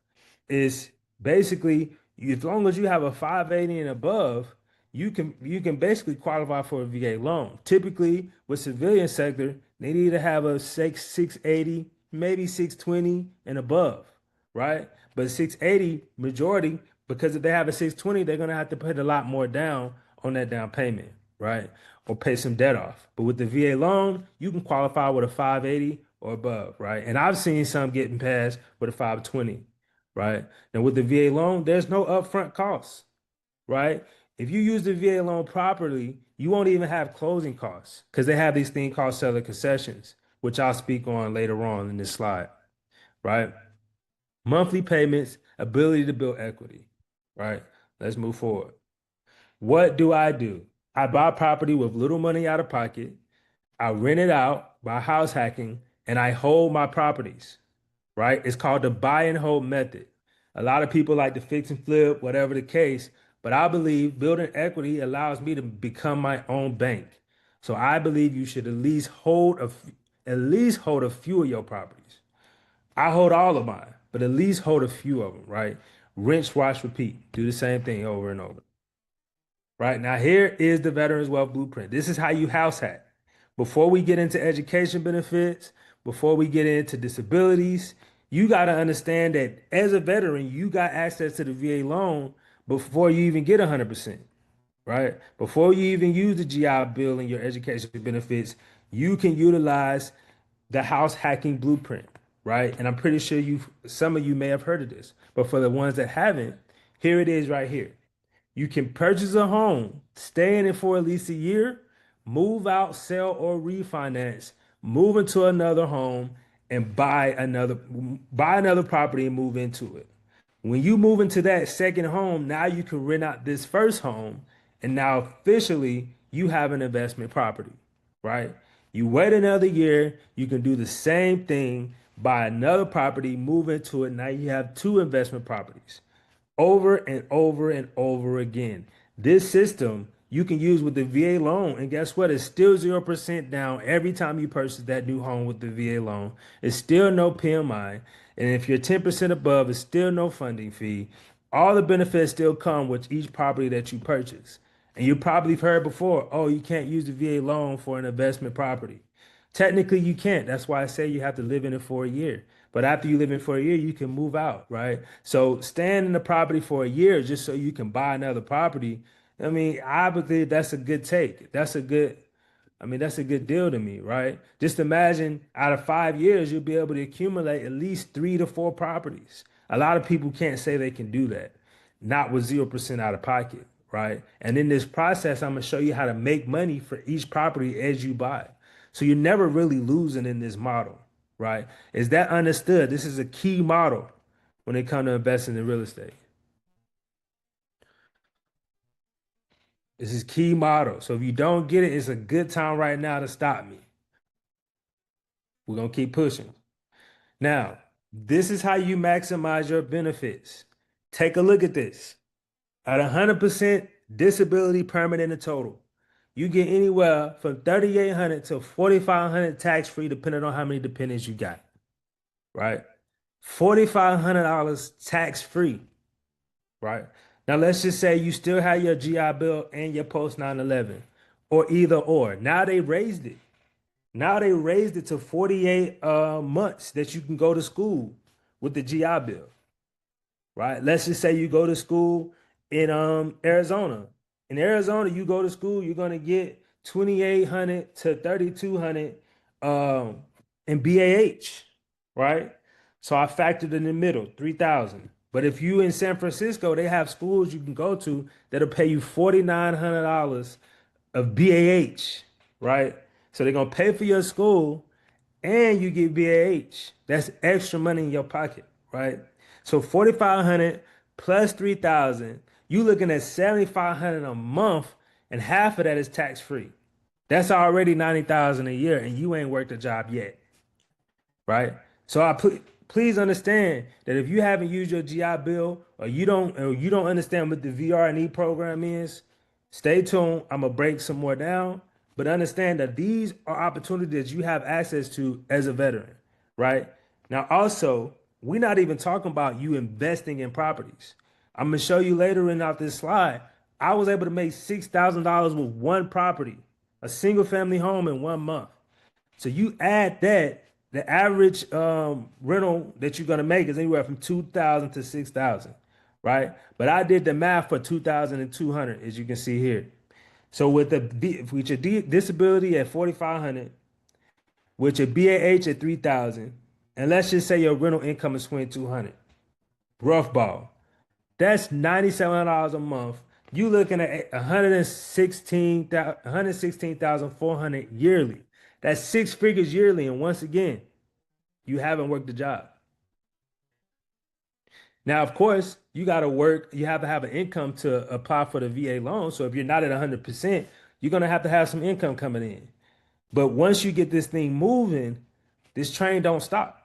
is basically, as long as you have a 580 and above, you can basically qualify for a VA loan. Typically, with civilian sector, they need to have a 680, maybe 620 and above, right? But 680 majority, because if they have a 620, they're gonna have to put a lot more down on that down payment, right? Or pay some debt off. But with the VA loan, you can qualify with a 580 or above, right? And I've seen some getting passed with a 520, right? Now with the VA loan, there's no upfront costs, right? If you use the VA loan properly, you won't even have closing costs because they have these things called seller concessions, which I'll speak on later on in this slide, right? Monthly payments, ability to build equity, right? Let's move forward. What do? I buy property with little money out of pocket. I rent it out by house hacking and I hold my properties, right? It's called the buy and hold method. A lot of people like to fix and flip, whatever the case, but I believe building equity allows me to become my own bank. So I believe you should at least hold a few of your properties. I hold all of mine, but at least hold a few of them, right? Rinse, wash, repeat. Do the same thing over and over. Right now, here is the Veterans Wealth Blueprint. This is how you house hack. Before we get into education benefits, before we get into disabilities, you got to understand that as a veteran, you got access to the VA loan before you even get 100%, right? Before you even use the GI Bill and your education benefits, you can utilize the house hacking blueprint, right? And I'm pretty sure some of you may have heard of this, but for the ones that haven't, here it is right here. You can purchase a home, stay in it for at least a year, move out, sell, or refinance, move into another home, and buy another property and move into it. When you move into that second home, now you can rent out this first home, and now officially you have an investment property, right? You wait another year, you can do the same thing, buy another property, move into it. Now you have two investment properties over and over and over again. This system you can use with the VA loan, and guess what? It's still 0% down every time you purchase that new home with the VA loan. It's still no PMI, and if you're 10% above, it's still no funding fee. All the benefits still come with each property that you purchase. And you probably have heard before, oh, you can't use the VA loan for an investment property. Technically, you can't. That's why I say you have to live in it for a year. But after you live in it for a year, you can move out, right? So staying in the property for a year just so you can buy another property. I mean, I believe that's a good take. That's a good deal to me, right? Just imagine out of 5 years, you'll be able to accumulate at least 3 to 4 properties. A lot of people can't say they can do that, not with 0% out of pocket, right? And in this process, I'm gonna show you how to make money for each property as you buy. So you're never really losing in this model, right? Is that understood? This is a key model when it comes to investing in real estate. This is key model. So if you don't get it, it's a good time right now to stop me. We're gonna keep pushing. Now, this is how you maximize your benefits. Take a look at this. At 100% disability permanent and total, you get anywhere from 3,800 to 4,500 tax free, depending on how many dependents you got. Right? $4,500 tax free. Right? Now let's just say you still have your GI Bill and your post 9/11, or either or. Now they raised it. Now they raised it to 48 months that you can go to school with the GI Bill. Right? Let's just say you go to school in Arizona. In Arizona, you go to school, you're gonna get 2,800 to 3,200 in BAH, right? So I factored in the middle, 3,000. But if you in San Francisco, they have schools you can go to that'll pay you $4,900 of BAH, right? So they're gonna pay for your school and you get BAH. That's extra money in your pocket, right? So 4,500 plus 3,000, you looking at 7,500 a month, and half of that is tax free. That's already 90,000 a year, and you ain't worked a job yet, right? So please understand that if you haven't used your GI Bill or you don't understand what the VR&E program is, stay tuned. I'm gonna break some more down, but understand that these are opportunities you have access to as a veteran, right? Now, also, we're not even talking about you investing in properties. I'm gonna show you later in out this slide. I was able to make $6,000 with one property, a single family home in 1 month. So you add that, the average rental that you're gonna make is anywhere from 2,000 to 6,000, right? But I did the math for 2,200, as you can see here. So with your disability at 4,500, with your BAH at 3,000, and let's just say your rental income is 2,200, rough ball. That's $9,700 a month. You looking at 116,400 yearly. That's 6 figures yearly. And once again, you haven't worked a job. Now, of course, you got to work. You have to have an income to apply for the VA loan. So if you're not at 100%, you're going to have some income coming in. But once you get this thing moving, this train don't stop.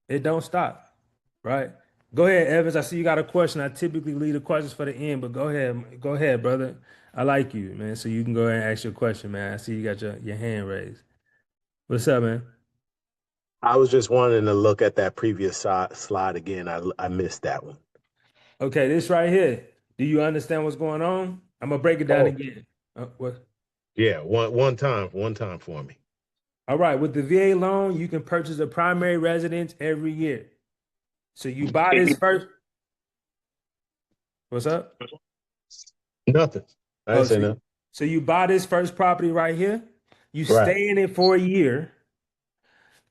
It don't stop, right? Go ahead, Evans. I see you got a question. I typically leave the questions for the end, but go ahead. Go ahead, brother. I like you, man. So you can go ahead and ask your question, man. I see you got your hand raised. What's up, man? I was just wanting to look at that previous slide again. I missed that one. Okay, this right here. Do you understand what's going on? I'm gonna break it down Oh, again. What? yeah, one time for me. All right, with the VA loan, you can purchase a primary residence every year. So you buy this first. What's up? Nothing. I Oh, didn't say so, nothing. so you buy this first property right here. You Right. stay in it for a year.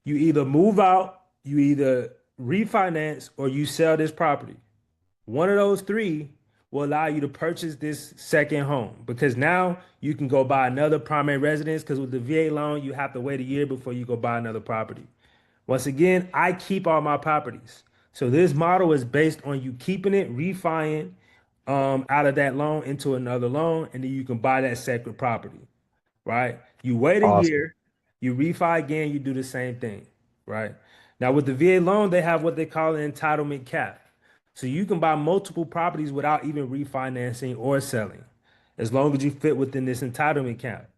You either move out, you either refinance, or you sell this property. One of those three will allow you to purchase this second home because now you can go buy another primary residence because with the VA loan, you have to wait a year before you go buy another property. Once again, I keep all my properties. So this model is based on you keeping it, refining out of that loan into another loan, and then you can buy that second property, right? You wait a Awesome. year, you refi again, you do the same thing, right? Now with the VA loan, they have what they call an entitlement cap. So you can buy multiple properties without even refinancing or selling, as long as you fit within this entitlement cap.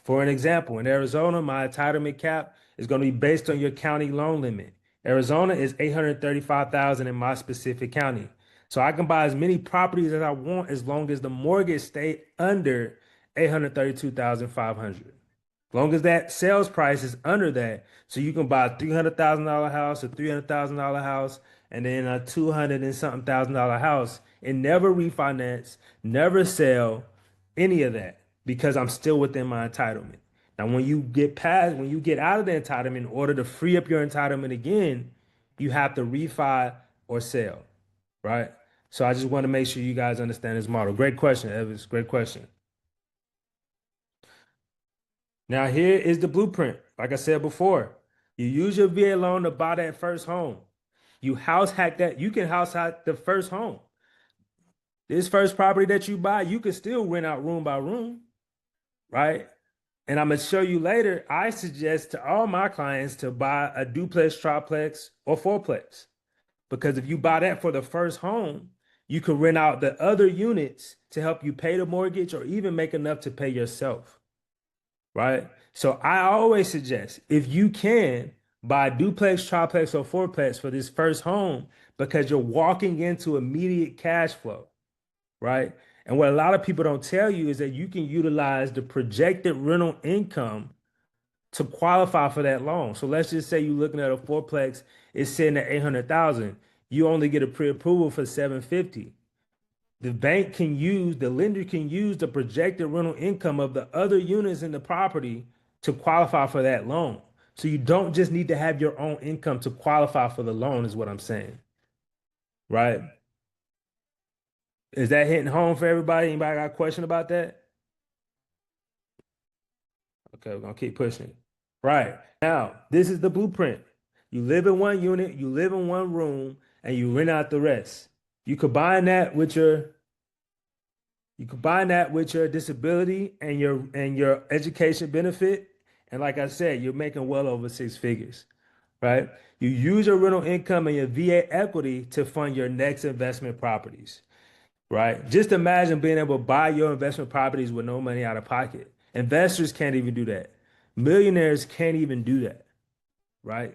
For an example, in Arizona, my entitlement cap is going to be based on your county loan limit. Arizona is 835,000 in my specific county. So I can buy as many properties as I want as long as the mortgage stay under 832,500. As long as that sales price is under that, so you can buy a $300,000 house, a $300,000 house, and then a 200 and something $1,000 house, and never refinance, never sell any of that because I'm still within my entitlement. Now, when you get out of the entitlement, in order to free up your entitlement again, you have to refi or sell, right? So I just want to make sure you guys understand this model. Great question, Evans. Great question. Now, here is the blueprint. Like I said before, you use your VA loan to buy that first home. You house hack that. You can house hack the first home. This first property that you buy, you can still rent out room by room, right? And I'm gonna show you later. I suggest to all my clients to buy a duplex, triplex, or fourplex, because if you buy that for the first home, you can rent out the other units to help you pay the mortgage or even make enough to pay yourself, right? So I always suggest if you can buy a duplex, triplex, or fourplex for this first home because you're walking into immediate cash flow, right? And what a lot of people don't tell you is that you can utilize the projected rental income to qualify for that loan. So let's just say you're looking at a fourplex, it's sitting at 800,000. You only get a pre-approval for 750. The lender can use the projected rental income of the other units in the property to qualify for that loan. So you don't just need to have your own income to qualify for the loan, is what I'm saying, right? Is that hitting home for everybody? Anybody got a question about that? Okay, we're gonna keep pushing. Right. Now, this is the blueprint. You live in one unit, you live in one room, and you rent out the rest. You combine that with your You combine that with your disability and your education benefit, and like I said, you're making well over 6 figures, right? You use your rental income and your VA equity to fund your next investment properties, right? Just imagine being able to buy your investment properties with no money out of pocket. Investors can't even do that. Millionaires can't even do that, right?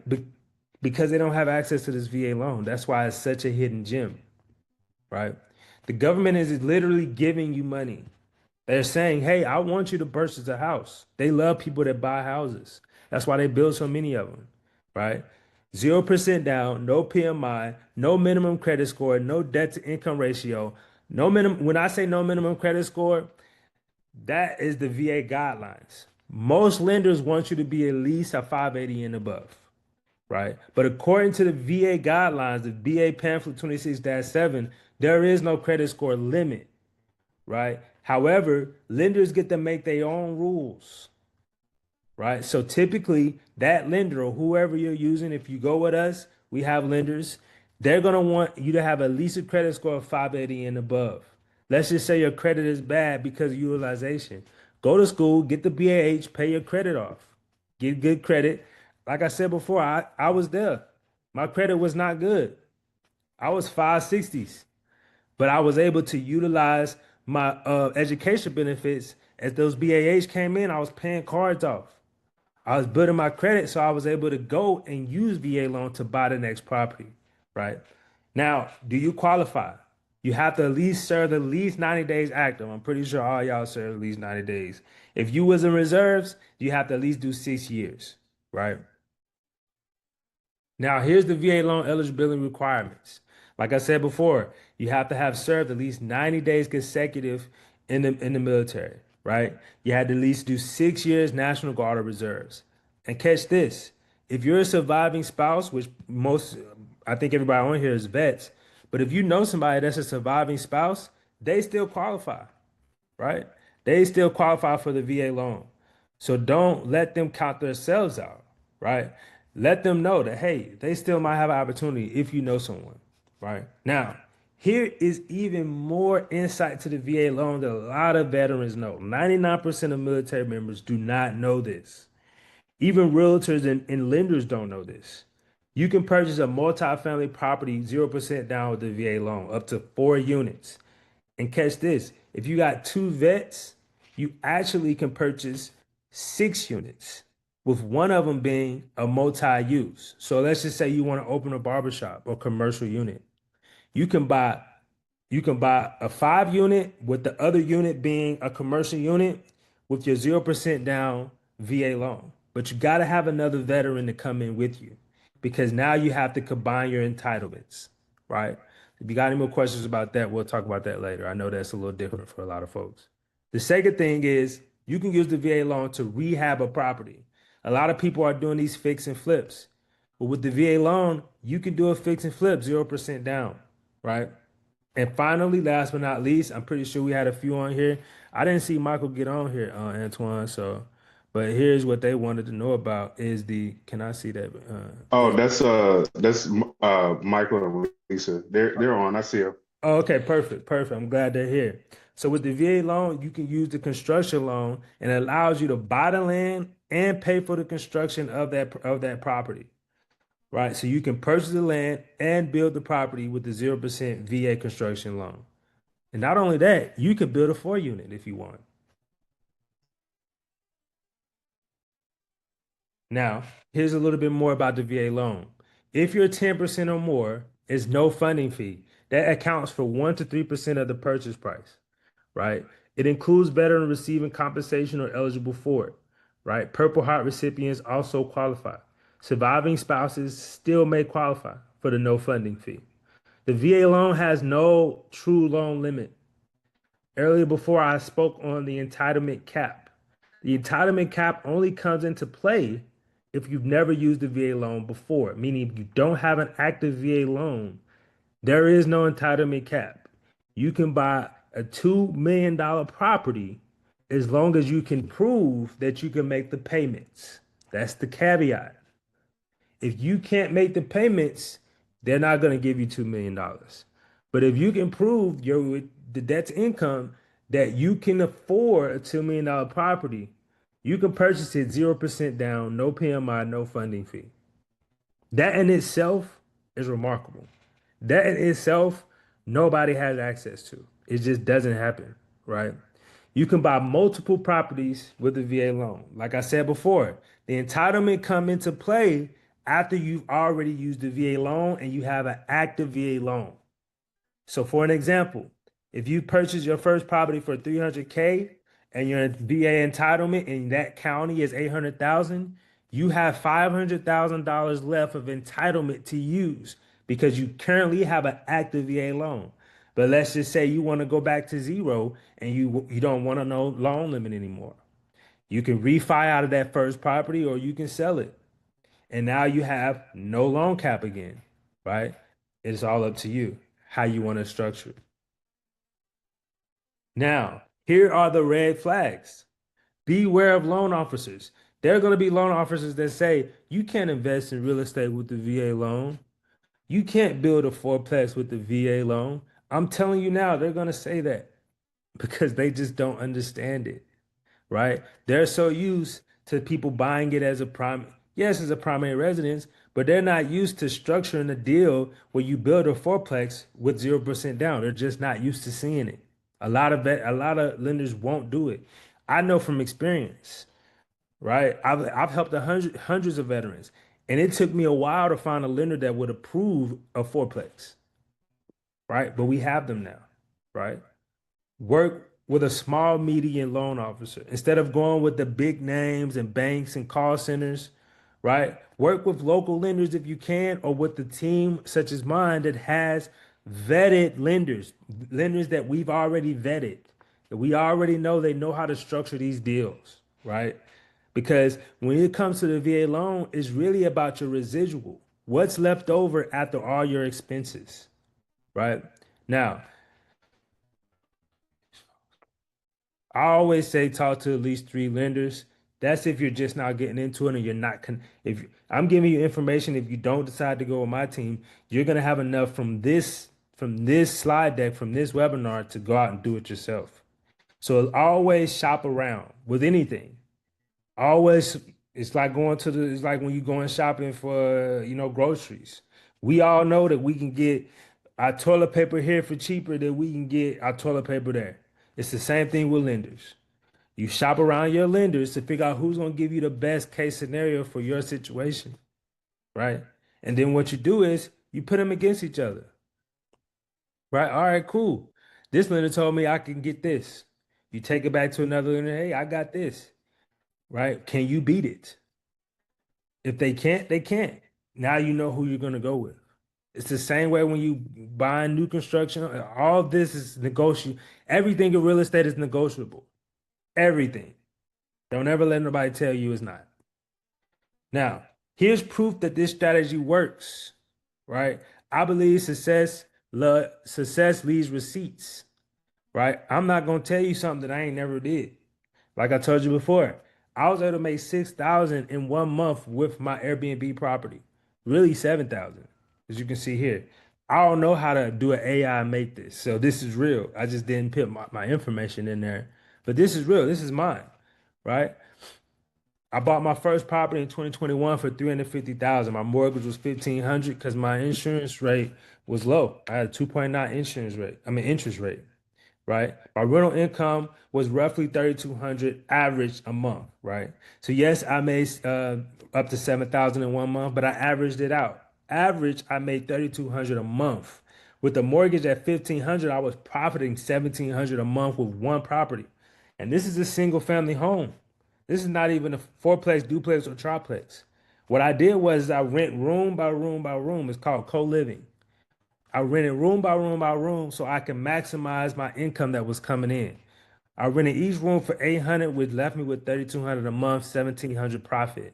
Because they don't have access to this VA loan. That's why it's such a hidden gem, right? The government is literally giving you money. They're saying, hey, I want you to purchase a house. They love people that buy houses. That's why they build so many of them, right? 0% down, no PMI, no minimum credit score, no debt to income ratio, no minimum. When I say no minimum credit score, that is the VA guidelines. Most lenders want you to be at least a 580 and above, right? But according to the VA guidelines, the VA pamphlet 26-7, there is no credit score limit, right? However, lenders get to make their own rules, right? So typically, that lender or whoever you're using, if you go with us, we have lenders, they're going to want you to have at least a credit score of 580 and above. Let's just say your credit is bad because of utilization. Go to school, get the BAH, pay your credit off, get good credit. Like I said before, I was there. My credit was not good. I was 560s, but I was able to utilize my education benefits. As those BAH came in, I was paying cards off. I was building my credit, so I was able to go and use VA loan to buy the next property, right? Now, do you qualify? You have to at least serve at least 90 days active. I'm pretty sure all y'all serve at least 90 days. If you was in reserves, you have to at least do 6 years, right? Now, here's the VA loan eligibility requirements. Like I said before, you have to have served at least 90 days consecutive in the military, right? You had to at least do 6 years National Guard or reserves. And catch this, if you're a surviving spouse, which I think everybody on here is vets, but if you know somebody that's a surviving spouse, they still qualify, right? They still qualify for the VA loan. So don't let them count themselves out, right? Let them know that, hey, they still might have an opportunity if you know someone, right? Now, here is even more insight to the VA loan that a lot of veterans know. 99% of military members do not know this. Even realtors and lenders don't know this. You can purchase a multifamily property 0% down with the VA loan, up to 4 units. And catch this, if you got 2 vets, you actually can purchase 6 units, with one of them being a multi-use. So let's just say you want to open a barbershop or commercial unit. You can buy a 5 unit with the other unit being a commercial unit with your 0% down VA loan. But you got to have another veteran to come in with you, because now you have to combine your entitlements, right? If you got any more questions about that, we'll talk about that later. I know that's a little different for a lot of folks. The second thing is you can use the VA loan to rehab a property. A lot of people are doing these fix and flips. But with the VA loan, you can do a fix and flip 0% down, right? And finally, last but not least, I'm pretty sure we had a few on here. I didn't see Michael get on here, Antoine. So, but here's what they wanted to know about is can I see that? Oh, that's Michael and Lisa. They're on. I see them. Oh, okay, perfect, perfect. I'm glad they're here. So with the VA loan, you can use the construction loan, and it allows you to buy the land and pay for the construction of that property, right? So you can purchase the land and build the property with the 0% VA construction loan. And not only that, you can build a 4 unit if you want. Now, here's a little bit more about the VA loan. If you're 10% or more, it's no funding fee. That accounts for 1 to 3% of the purchase price, right? It includes veteran receiving compensation or eligible for it, right? Purple Heart recipients also qualify. Surviving spouses still may qualify for the no funding fee. The VA loan has no true loan limit. Earlier before I spoke on the entitlement cap. The entitlement cap only comes into play if you've never used the VA loan before, meaning if you don't have an active VA loan, there is no entitlement cap. You can buy a $2 million property as long as you can prove that you can make the payments. That's the caveat. If you can't make the payments, they're not going to give you $2 million. But if you can prove the debt to income, that you can afford a $2 million property, you can purchase it 0% down, no PMI, no funding fee. That in itself is remarkable. That in itself, nobody has access to. It just doesn't happen, right? You can buy multiple properties with a VA loan. Like I said before, the entitlement come into play after you've already used the VA loan and you have an active VA loan. So for an example, if you purchase your first property for 300K and your VA entitlement in that county is 800,000, you have $500,000 left of entitlement to use because you currently have an active VA loan. But let's just say you want to go back to zero and you don't want to know loan limit anymore. You can refi out of that first property or you can sell it. And now you have no loan cap again, right? It's all up to you how you want to structure it. Now, here are the red flags. Beware of loan officers. There are going to be loan officers that say you can't invest in real estate with the VA loan. You can't build a fourplex with the VA loan. I'm telling you now, they're going to say that because they just don't understand it, right? They're so used to people buying it as a prime. Yes, as a primary residence, but they're not used to structuring a deal where you build a fourplex with 0% down. They're just not used to seeing it. A lot of lenders won't do it. I know from experience, right? I've helped hundreds of veterans, and it took me a while to find a lender that would approve a fourplex, right? But we have them now, right? Work with a small median loan officer instead of going with the big names and banks and call centers, right? Work with local lenders if you can, or with the team such as mine that has vetted lenders that we've already vetted, that we already know they know how to structure these deals, right? Because when it comes to the VA loan, it's really about your residual. What's left over after all your expenses, right? Now, I always say talk to at least 3 lenders. That's if you're just not getting into it and you're not if I'm giving you information, if you don't decide to go with my team, you're gonna have enough from this slide deck, from this webinar to go out and do it yourself. So always shop around with anything. Always, it's like it's like when you're going shopping for groceries. We all know that we can get our toilet paper here for cheaper than we can get our toilet paper there. It's the same thing with lenders. You shop around your lenders to figure out who's going to give you the best case scenario for your situation, right? And then what you do is you put them against each other, right? All right, cool. This lender told me I can get this. You take it back to another lender. Hey, I got this, right? Can you beat it? If they can't, they can't. Now you know who you're going to go with. It's the same way when you buy new construction. All this is negotiable. Everything in real estate is negotiable. Everything. Don't ever let nobody tell you it's not. Now, here's proof that this strategy works, right? I believe success leads receipts, right? I'm not going to tell you something that I ain't never did. Like I told you before, I was able to make $6,000 in 1 month with my Airbnb property. Really 7,000, as you can see here. I don't know how to do an AI and make this. So this is real. I just didn't put my information in there. But this is real. This is mine, right? I bought my first property in 2021 for $350,000. My mortgage was $1,500 because my insurance rate was low. I had a 2.9 interest rate, right? My rental income was roughly $3,200 average a month, right? So yes, I made up to $7,000 in 1 month, but I averaged it out. Average, I made $3,200 a month. With the mortgage at $1,500, I was profiting $1,700 a month with one property. And this is a single family home. This is not even a fourplex, duplex, or triplex. What I did was I rent room by room by room. It's called co-living. I rented room by room by room so I can maximize my income that was coming in. I rented each room for $800, which left me with $3,200 a month, $1,700 profit,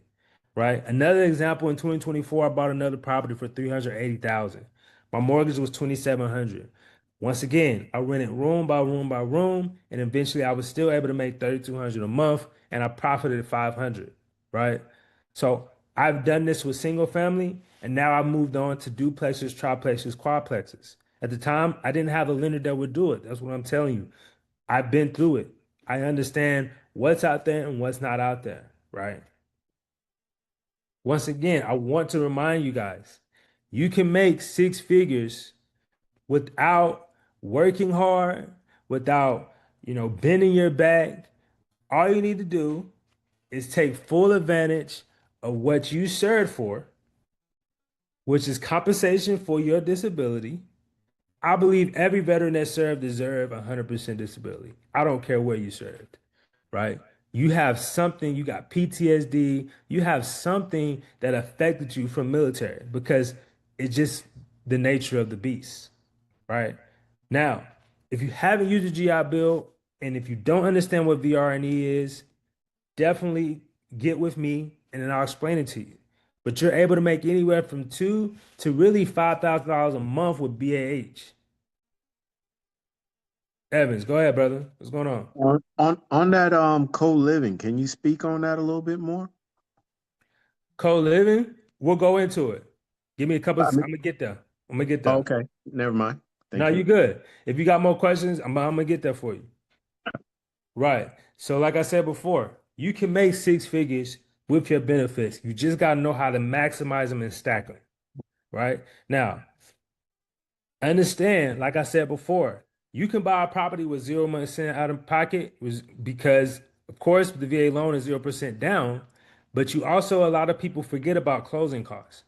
right? Another example, in 2024, I bought another property for $380,000. My mortgage was $2,700. Once again, I rented room by room by room, and eventually I was still able to make $3,200 a month, and I profited $500, right? So I've done this with single family, and now I moved on to duplexes, triplexes, quadplexes. At the time, I didn't have a lender that would do it. That's what I'm telling you. I've been through it. I understand what's out there and what's not out there, right? Once again, I want to remind you guys, you can make six figures without working hard, without, bending your back. All you need to do is take full advantage of what you served for, which is compensation for your disability. I believe every veteran that served deserve 100% disability. I don't care where you served, right? You have something, you got PTSD, you have something that affected you from military because it's just the nature of the beast, right? Now, if you haven't used the GI Bill and if you don't understand what VRNE is, definitely get with me and then I'll explain it to you. But you're able to make anywhere from two to really $5,000 a month with BAH. Evans, go ahead, brother. What's going on? On that co-living, can you speak on that a little bit more? Co-living, we'll go into it. Give me a couple. I I'm mean, gonna get there. I'm gonna get oh, there. okay, never mind. No, Thank you. you good. If you got more questions, I'm gonna get there for you. Right. So, like I said before, you can make six figures with your benefits. You just gotta know how to maximize them and stack them. Right now, understand, like I said before, you can buy a property with 0% out of pocket because, of course, the VA loan is 0% down, but you also, a lot of people forget about closing costs.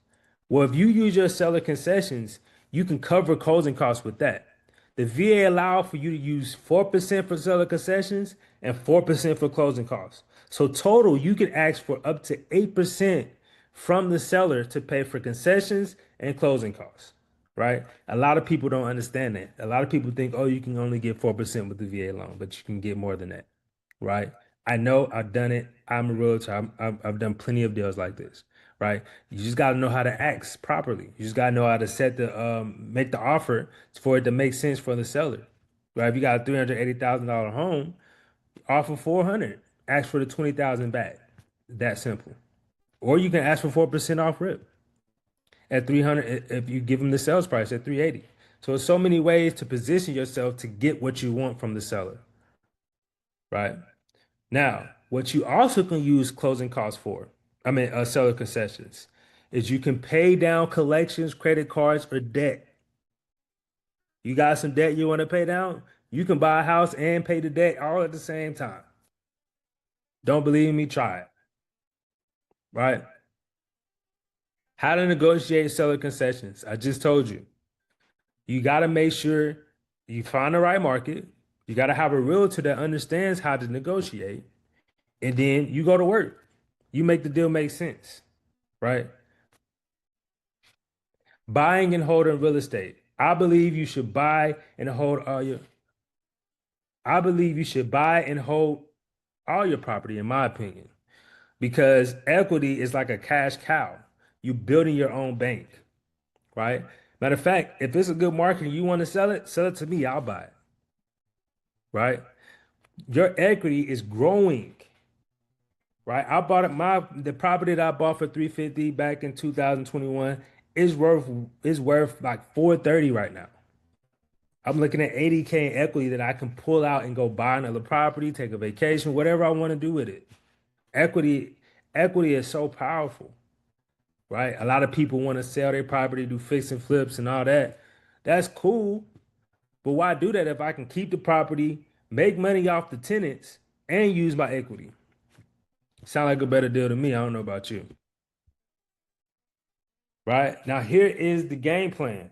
Well, if you use your seller concessions, you can cover closing costs with that. The VA allow for you to use 4% for seller concessions and 4% for closing costs. So total, you can ask for up to 8% from the seller to pay for concessions and closing costs, right? A lot of people don't understand that. A lot of people think, oh, you can only get 4% with the VA loan, but you can get more than that, right? I know I've done it. I'm a realtor. I've done plenty of deals like this, right? You just got to know how to act properly. You just got to know how to make the offer for it to make sense for the seller, right? If you got a $380,000 home, offer 400, ask for the 20,000 back. That simple. Or you can ask for 4% off rip at 300 if you give them the sales price at 380. So there's so many ways to position yourself to get what you want from the seller, right? Now, what you also can use closing costs for, seller concessions, is you can pay down collections, credit cards, or debt. You got some debt you want to pay down? You can buy a house and pay the debt all at the same time. Don't believe me? Try it, right? How to negotiate seller concessions. I just told you. You got to make sure you find the right market. You got to have a realtor that understands how to negotiate. And then you go to work. You make the deal make sense, right? Buying and holding real estate. I believe you should buy and hold all your property, in my opinion, because equity is like a cash cow. You building your own bank, right? Matter of fact, if it's a good market and you want to sell it to me, I'll buy it, right? Your equity is growing, right? I bought the property that I bought for 350 back in 2021 is worth like 430 right now. I'm looking at 80K in equity that I can pull out and go buy another property, take a vacation, whatever I want to do with it. Equity, equity is so powerful, right? A lot of people want to sell their property, do fix and flips and all that. That's cool, but why do that if I can keep the property, make money off the tenants, and use my equity? Sound like a better deal to me. I don't know about you. Right? Now, here is the game plan.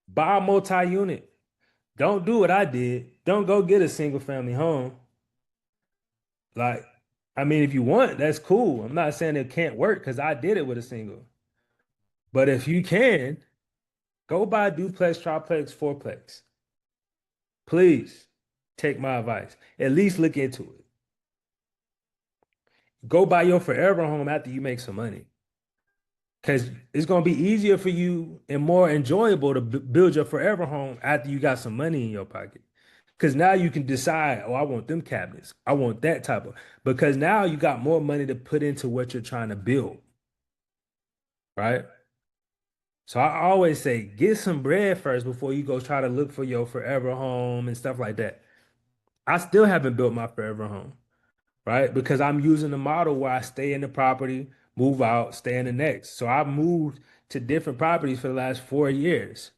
Buy a multi-unit. Don't do what I did. Don't go get a single family home. Like, if you want, that's cool. I'm not saying it can't work because I did it with a single. But if you can, go buy a duplex, triplex, fourplex. Please take my advice. At least look into it. Go buy your forever home after you make some money. Because it's going to be easier for you and more enjoyable to build your forever home after you got some money in your pocket. Because now you can decide, oh, I want them cabinets. I want that type of, because now you got more money to put into what you're trying to build. Right? So I always say, get some bread first before you go try to look for your forever home and stuff like that. I still haven't built my forever home, right? Because I'm using the model where I stay in the property, move out, stay in the next. So I've moved to different properties for the last 4 years.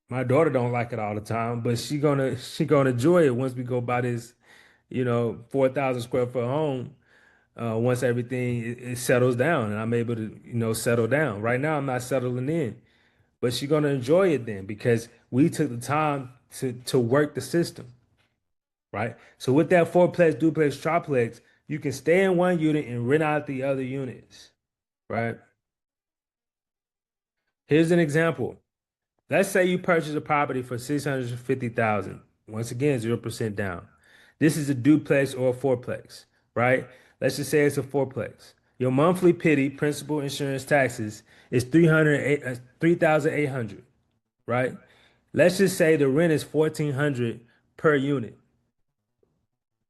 My daughter don't like it all the time, but she gonna enjoy it once we go buy this, 4,000 square foot home. Once everything it settles down and I'm able to, settle down. Right now, I'm not settling in, but she's gonna enjoy it then because we took the time to work the system, right? So with that fourplex, duplex, triplex, you can stay in one unit and rent out the other units, right? Here's an example. Let's say you purchase a property for 650,000. Once again, 0% down. This is a duplex or a fourplex, right? Let's just say it's a fourplex. Your monthly pity, principal, insurance, taxes is 3,800, right? Let's just say the rent is 1,400 per unit.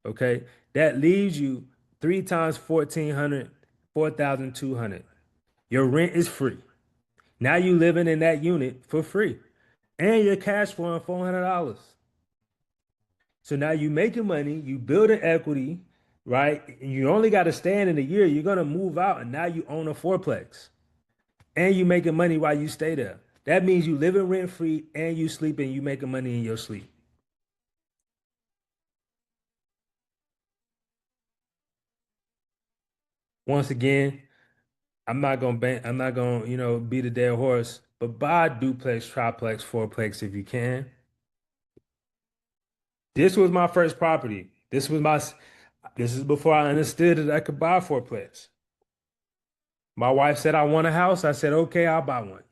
Okay, that leaves you 3 times 1,400, 4,200. Your rent is free. Now you living in that unit for free, and you're cash flowing $400. So now you making money, you building equity, right? And you only got to stand in a year. You're gonna move out, and now you own a fourplex, and you making money while you stay there. That means you living rent free, and you sleeping. You making money in your sleep. Once again, I'm not gonna, beat a dead horse, but buy a duplex, triplex, fourplex if you can. This was my first property. This is before I understood that I could buy a fourplex. My wife said I want a house. I said, okay, I'll buy one.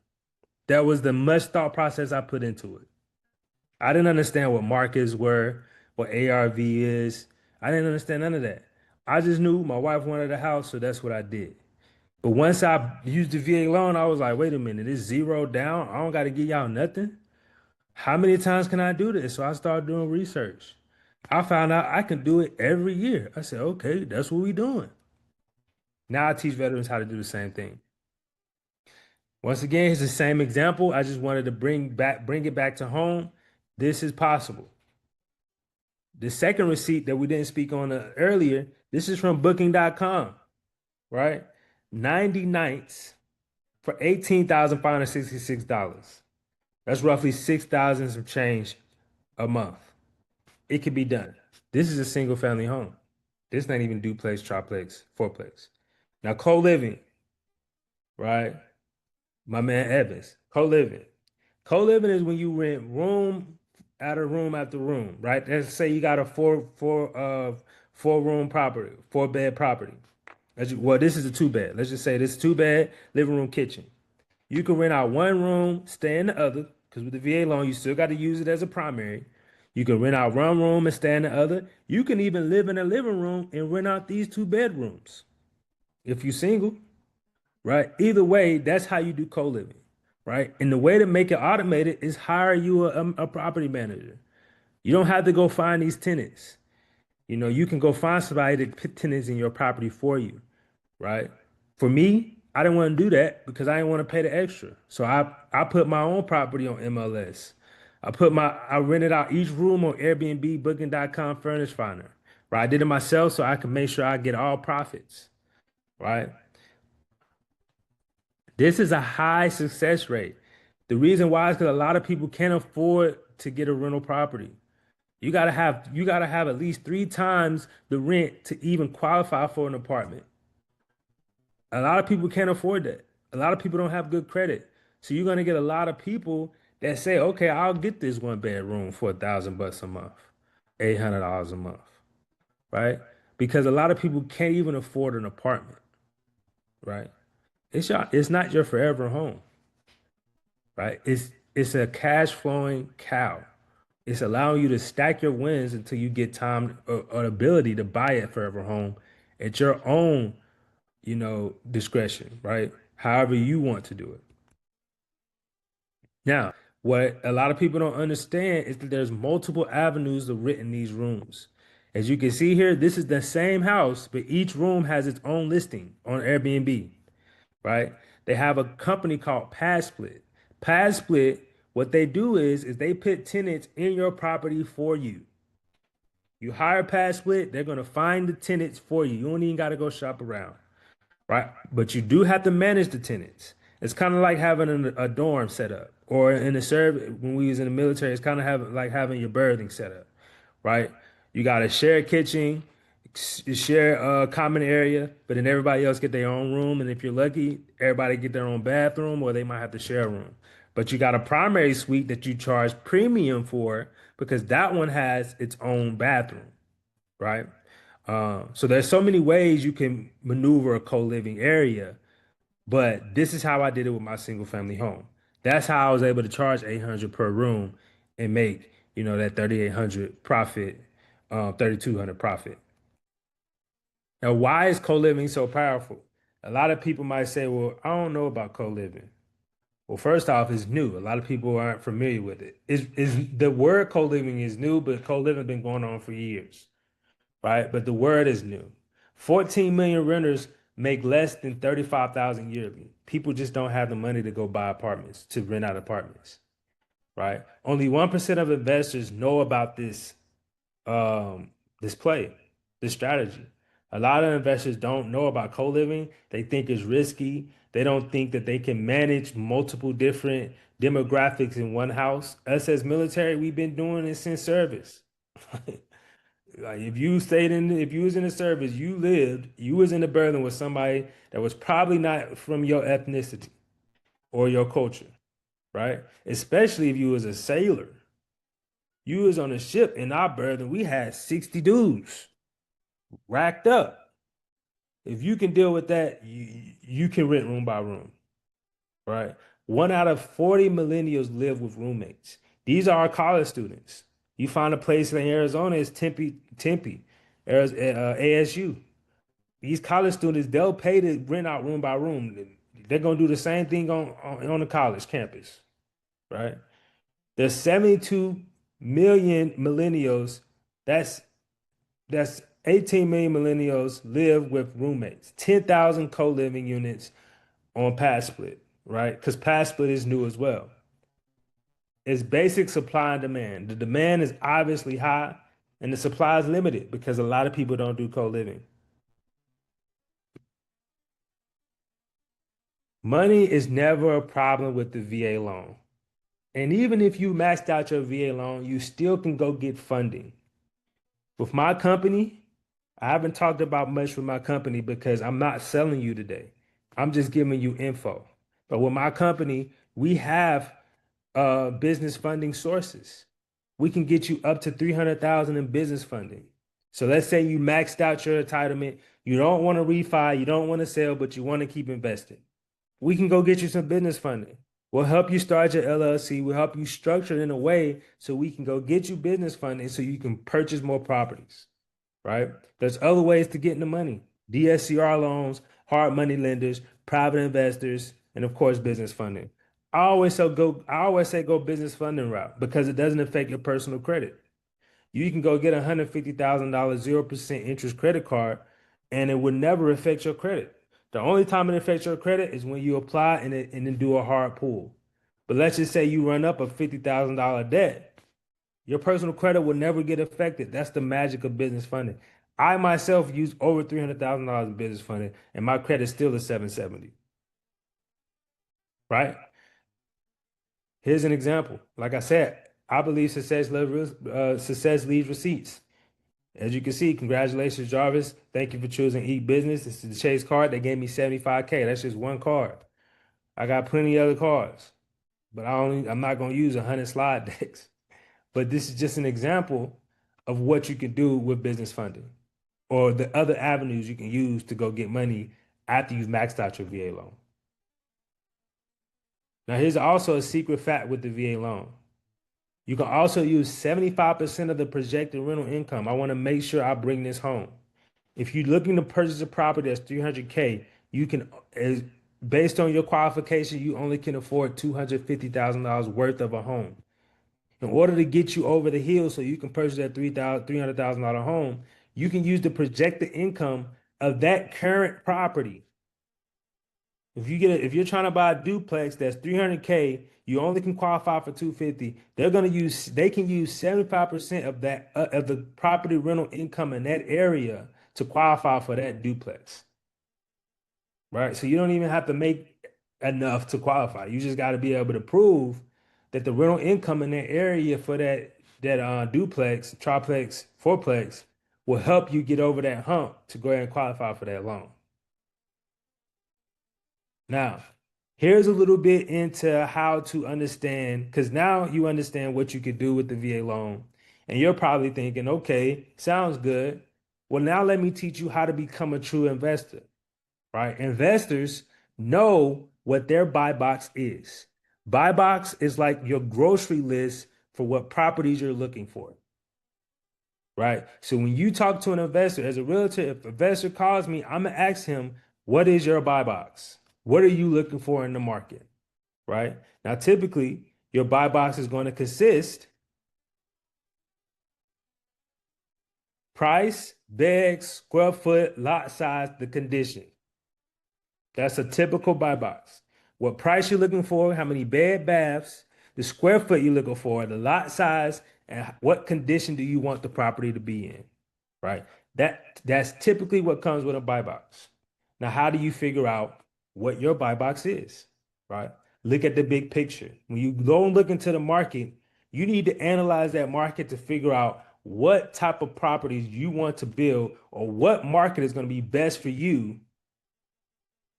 That was the much thought process I put into it. I didn't understand what markets were, what ARV is. I didn't understand none of that. I just knew my wife wanted a house, so that's what I did. But once I used the VA loan, I was like, wait a minute, it's zero down. I don't got to give y'all nothing. How many times can I do this? So I started doing research. I found out I can do it every year. I said, okay, that's what we doing. Now I teach veterans how to do the same thing. Once again, it's the same example. I just wanted to bring it back to home. This is possible. The second receipt that we didn't speak on earlier, this is from booking.com, right? 90 nights for $18,566. That's roughly 6,000 some change a month. It can be done. This is a single family home. This not even duplex, triplex, fourplex. Now co-living, right? My man Evans, co-living. Co-living is when you rent room after room after room, right? Let's say you got a four room property, 4 bed property. Well, this is a 2 bed. Let's just say this is 2 bed, living room, kitchen. You can rent out one room, stay in the other, because with the VA loan, you still got to use it as a primary. You can rent out one room and stay in the other. You can even live in a living room and rent out these 2 bedrooms if you're single, right? Either way, that's how you do co-living, right? And the way to make it automated is hire you a property manager. You don't have to go find these tenants. You can go find somebody to put tenants in your property for you, right? For me, I didn't want to do that because I didn't want to pay the extra. So I put my own property on MLS. I rented out each room on Airbnb, Booking.com, Furnish Finder. Right? I did it myself so I could make sure I get all profits. Right? This is a high success rate. The reason why is because a lot of people can't afford to get a rental property. You gotta have at least 3 times the rent to even qualify for an apartment. A lot of people can't afford that. A lot of people don't have good credit. So you're gonna get a lot of people that say, okay, I'll get this 1 bedroom for $1,000 a month, $800 a month, right? Because a lot of people can't even afford an apartment, right? It's not your forever home, right? It's a cash flowing cow. It's allowing you to stack your wins until you get time or ability to buy a forever home at your own, discretion, right? However you want to do it. Now, what a lot of people don't understand is that there's multiple avenues of renting these rooms. As you can see here, this is the same house, but each room has its own listing on Airbnb, right? They have a company called PadSplit. PadSplit, what they do is they put tenants in your property for you. You hire Pad Split, they're gonna find the tenants for you. You don't even gotta go shop around, right? But you do have to manage the tenants. It's kind of like having a dorm set up, or in the serve when we was in the military, it's kind of like having your berthing set up, right? You got a shared kitchen, share a common area, but then everybody else get their own room, and if you're lucky, everybody get their own bathroom, or they might have to share a room. But you got a primary suite that you charge premium for because that one has its own bathroom, right? So there's so many ways you can maneuver a co-living area, but this is how I did it with my single family home. That's how I was able to charge 800 per room and make, that 3,800 profit, 3,200 profit. Now, why is co-living so powerful? A lot of people might say, well, I don't know about co-living. Well, first off, it's new. A lot of people aren't familiar with it. The word co-living is new, but co-living has been going on for years, right? But the word is new. 14 million renters make less than 35,000 yearly. People just don't have the money to go buy apartments, to rent out apartments, right? Only 1% of investors know about this play, this strategy. A lot of investors don't know about co-living. They think it's risky. They don't think that they can manage multiple different demographics in one house. Us as military, we've been doing it since service. Like if you was in the service, you was in the building with somebody that was probably not from your ethnicity or your culture, right? Especially if you was a sailor. You was on a ship in our berth, we had 60 dudes racked up. If you can deal with that, you can rent room by room, right? 1 out of 40 millennials live with roommates. These are our college students. You find a place in Arizona, it's Tempe, ASU. These college students, they'll pay to rent out room by room. They're gonna do the same thing on the college campus, right? There's 72 million millennials. That's 18 million millennials live with roommates. 10,000 co-living units on Pad Split, right? Because Pad Split is new as well. It's basic supply and demand. The demand is obviously high, and the supply is limited because a lot of people don't do co-living. Money is never a problem with the VA loan. And even if you maxed out your VA loan, you still can go get funding. With my company, I haven't talked about much with my company because I'm not selling you today. I'm just giving you info. But with my company, we have business funding sources. We can get you up to 300,000 in business funding. So let's say you maxed out your entitlement. You don't want to refi, you don't want to sell, but you want to keep investing. We can go get you some business funding. We'll help you start your LLC. We'll help you structure it in a way so we can go get you business funding so you can purchase more properties, right? There's other ways to get in the money. DSCR loans, hard money lenders, private investors, and of course, business funding. I always say go business funding route because it doesn't affect your personal credit. You can go get a $150,000 0% interest credit card and it would never affect your credit. The only time it affects your credit is when you apply and then do a hard pull. But let's just say you run up a $50,000 debt. Your personal credit will never get affected. That's the magic of business funding. I myself use over $300,000 in business funding and my credit still is 770. Right? Here's an example. Like I said, I believe success leaves receipts. As you can see, congratulations, Jarvis. Thank you for choosing Eat Business. This is the Chase card. They gave me 75K. That's just one card. I got plenty of other cards, but I'm not going to use 100 slide decks. But this is just an example of what you can do with business funding or the other avenues you can use to go get money after you've maxed out your VA loan. Now, here's also a secret fact with the VA loan. You can also use 75% of the projected rental income. I want to make sure I bring this home. If you're looking to purchase a property that's 300K, you can, based on your qualification, you only can afford $250,000 worth of a home. In order to get you over the hill so you can purchase that $300,000 home, you can use the projected income of that current property If you're trying to buy a duplex that's 300K, you only can qualify for 250. They can use 75% of that of the property rental income in that area to qualify for that duplex. Right? So you don't even have to make enough to qualify. You just got to be able to prove that the rental income in that area for that duplex, triplex, fourplex will help you get over that hump to go ahead and qualify for that loan. Now, here's a little bit into how to understand, because now you understand what you could do with the VA loan. And you're probably thinking, okay, sounds good. Well, now let me teach you how to become a true investor, right? Investors know what their buy box is. Buy box is like your grocery list for what properties you're looking for, right? So when you talk to an investor, as a realtor, if an investor calls me, I'm gonna ask him, what is your buy box? What are you looking for in the market, right? Now, typically, your buy box is going to consist price, bed, square foot, lot size, the condition. That's a typical buy box. What price you're looking for, how many bed, baths, the square foot you're looking for, the lot size, and what condition do you want the property to be in, right? That's typically what comes with a buy box. Now, how do you figure out what your buy box is, right? Look at the big picture. When you go and look into the market, you need to analyze that market to figure out what type of properties you want to build or what market is going to be best for you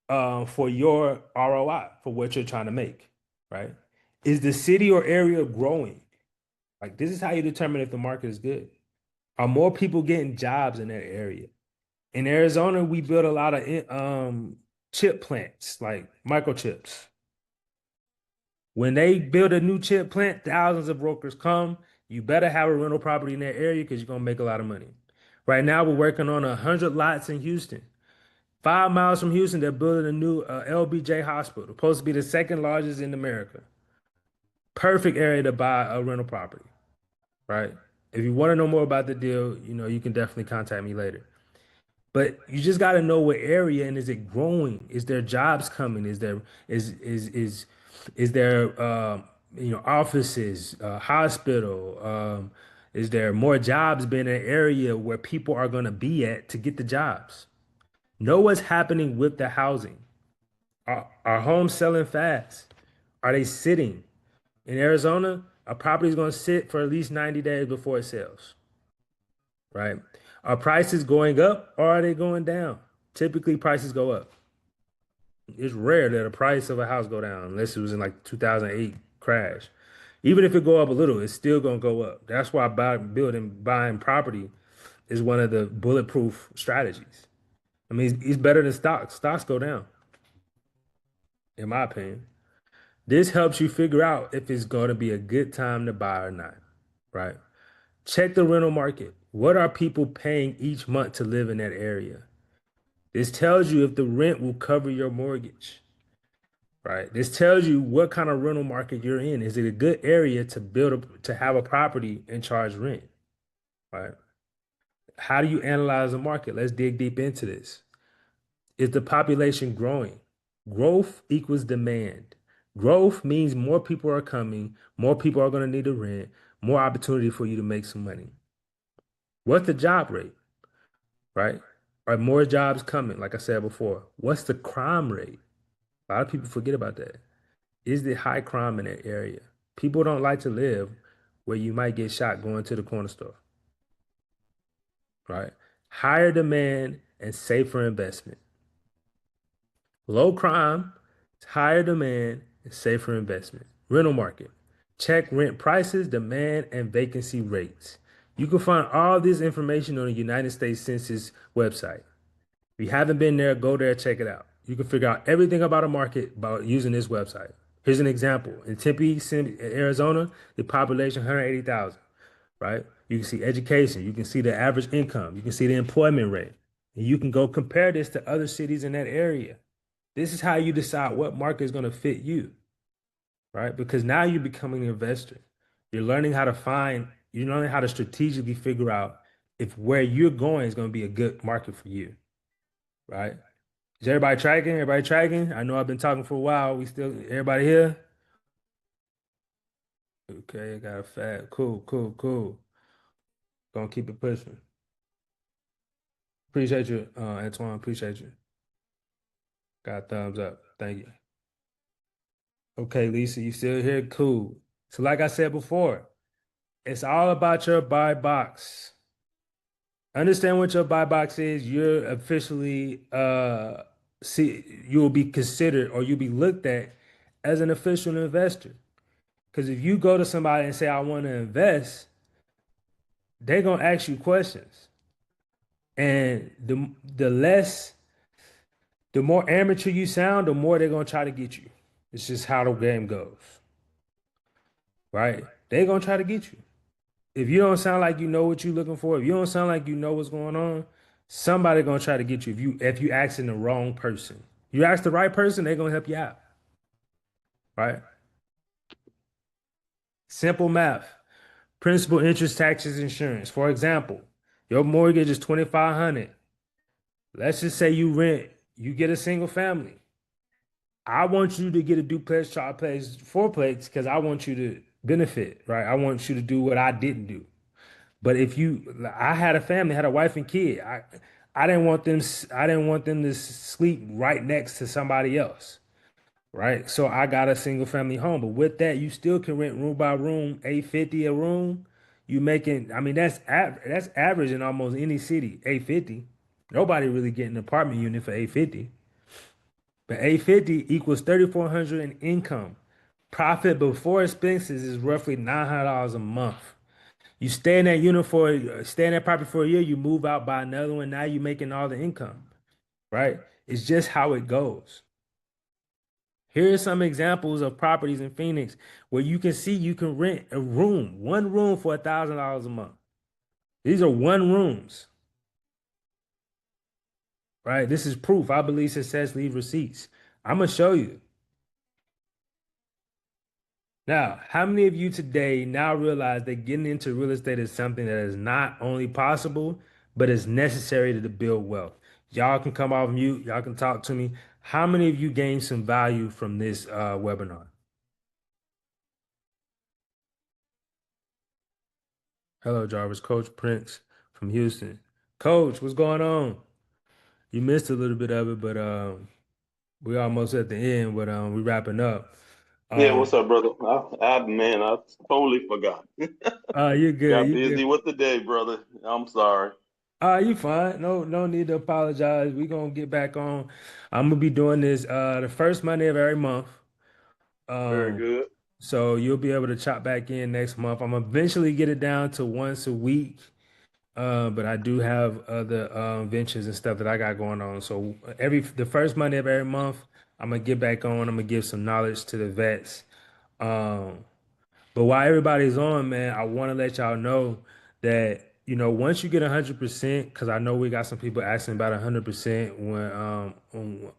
for your ROI, for what you're trying to make, right? Is the city or area growing? Like, this is how you determine if the market is good. Are more people getting jobs in that area? In Arizona, we build a lot of chip plants, like microchips. When they build a new chip plant, thousands of brokers come. You better have a rental property in that area because you're gonna make a lot of money. Right now, we're working on 100 lots in Houston. 5 miles from Houston, they're building a new LBJ hospital, supposed to be the second largest in America. Perfect area to buy a rental property, right? If you want to know more about the deal, you can definitely contact me later. But you just got to know what area and is it growing? Is there jobs coming? Is there offices, hospital? Is there more jobs being in an area where people are going to be at to get the jobs? Know what's happening with the housing. Are homes selling fast? Are they sitting? In Arizona, a property is going to sit for at least 90 days before it sells, right? Are prices going up or are they going down? Typically, prices go up. It's rare that a price of a house go down unless it was in like 2008 crash. Even if it go up a little, it's still gonna go up. That's why buying property is one of the bulletproof strategies. I mean, it's better than stocks. Stocks go down, in my opinion. This helps you figure out if it's going to be a good time to buy or not, right? Check the rental market. What are people paying each month to live in that area? This tells you if the rent will cover your mortgage, right? This tells you what kind of rental market you're in. Is it a good area to have a property and charge rent, right? How do you analyze the market? Let's dig deep into this. Is the population growing? Growth equals demand. Growth means more people are coming, more people are going to need to rent, more opportunity for you to make some money. What's the job rate, right? Are more jobs coming? Like I said before, what's the crime rate? A lot of people forget about that. Is there high crime in that area? People don't like to live where you might get shot going to the corner store, right? Higher demand and safer investment. Low crime, higher demand, and safer investment. Rental market. Check rent prices, demand, and vacancy rates. You can find all this information on the United States Census website. If you haven't been there, go there, check it out. You can figure out everything about a market by using this website. Here's an example. In Tempe, Arizona, the population 180,000, right? You can see education, you can see the average income, you can see the employment rate, and you can go compare this to other cities in that area. This is how you decide what market is going to fit you, right? Because now you're becoming an investor. You're learning how to strategically figure out if where you're going is going to be a good market for you, right? Is everybody tracking? Everybody tracking? I know I've been talking for a while. Everybody here? Okay, I got a fat. Cool, cool, cool. Gonna keep it pushing. Appreciate you, Antoine. Appreciate you. Got a thumbs up. Thank you. Okay, Lisa, you still here? Cool. So, like I said before, it's all about your buy box. Understand what your buy box is. You're officially you will be considered or you'll be looked at as an official investor. Because if you go to somebody and say, I want to invest, they're gonna ask you questions. And the more amateur you sound, the more they're gonna try to get you. It's just how the game goes. Right? They're gonna try to get you. If you don't sound like you know what you're looking for, if you don't sound like you know what's going on, somebody gonna try to get you if you asking the wrong person. You ask the right person, they're gonna help you out. Right? Simple math. Principal, interest, taxes, insurance. For example, your mortgage is 2,500. Let's just say you rent, you get a single family. I want you to get a duplex, triplex, fourplex because I want you to benefit, right? I want you to do what I didn't do. But I had a family, had a wife and kid. I didn't want them. I didn't want them to sleep right next to somebody else, right? So I got a single family home. But with that, you still can rent room by room, 850 a room. You making, I mean, that's average in almost any city, 850. Nobody really getting an apartment unit for 850. But 850 equals 3,400 in income. Profit before expenses is roughly $900 a month. You stay in that property for a year, you move out, buy another one. Now you're making all the income, right? It's just how it goes. Here are some examples of properties in Phoenix where you can see you can rent one room for $1,000 a month. These are one rooms, right? This is proof. I believe success leave receipts. I'm gonna show you. Now, how many of you today now realize that getting into real estate is something that is not only possible, but is necessary to build wealth? Y'all can come off mute. Y'all can talk to me. How many of you gained some value from this webinar? Hello, Jarvis. Coach Prince from Houston. Coach, what's going on? You missed a little bit of it, but we're almost at the end, but we wrapping up. Yeah, what's up, brother? I totally forgot. You're good. Got You're busy good. with the day, brother. I'm sorry. You fine. No need to apologize. We gonna get back on. I'm gonna be doing this the first Monday of every month. Very Um, good. so you'll be able to chop back in next month. I'm gonna eventually get it down to once a week. But I do have other ventures and stuff that I got going on. So the first Monday of every month, I'm gonna get back on. I'm gonna give some knowledge to the vets. Um, but while everybody's on, man, I want to let y'all know that, once you get 100%, because I know we got some people asking about 100%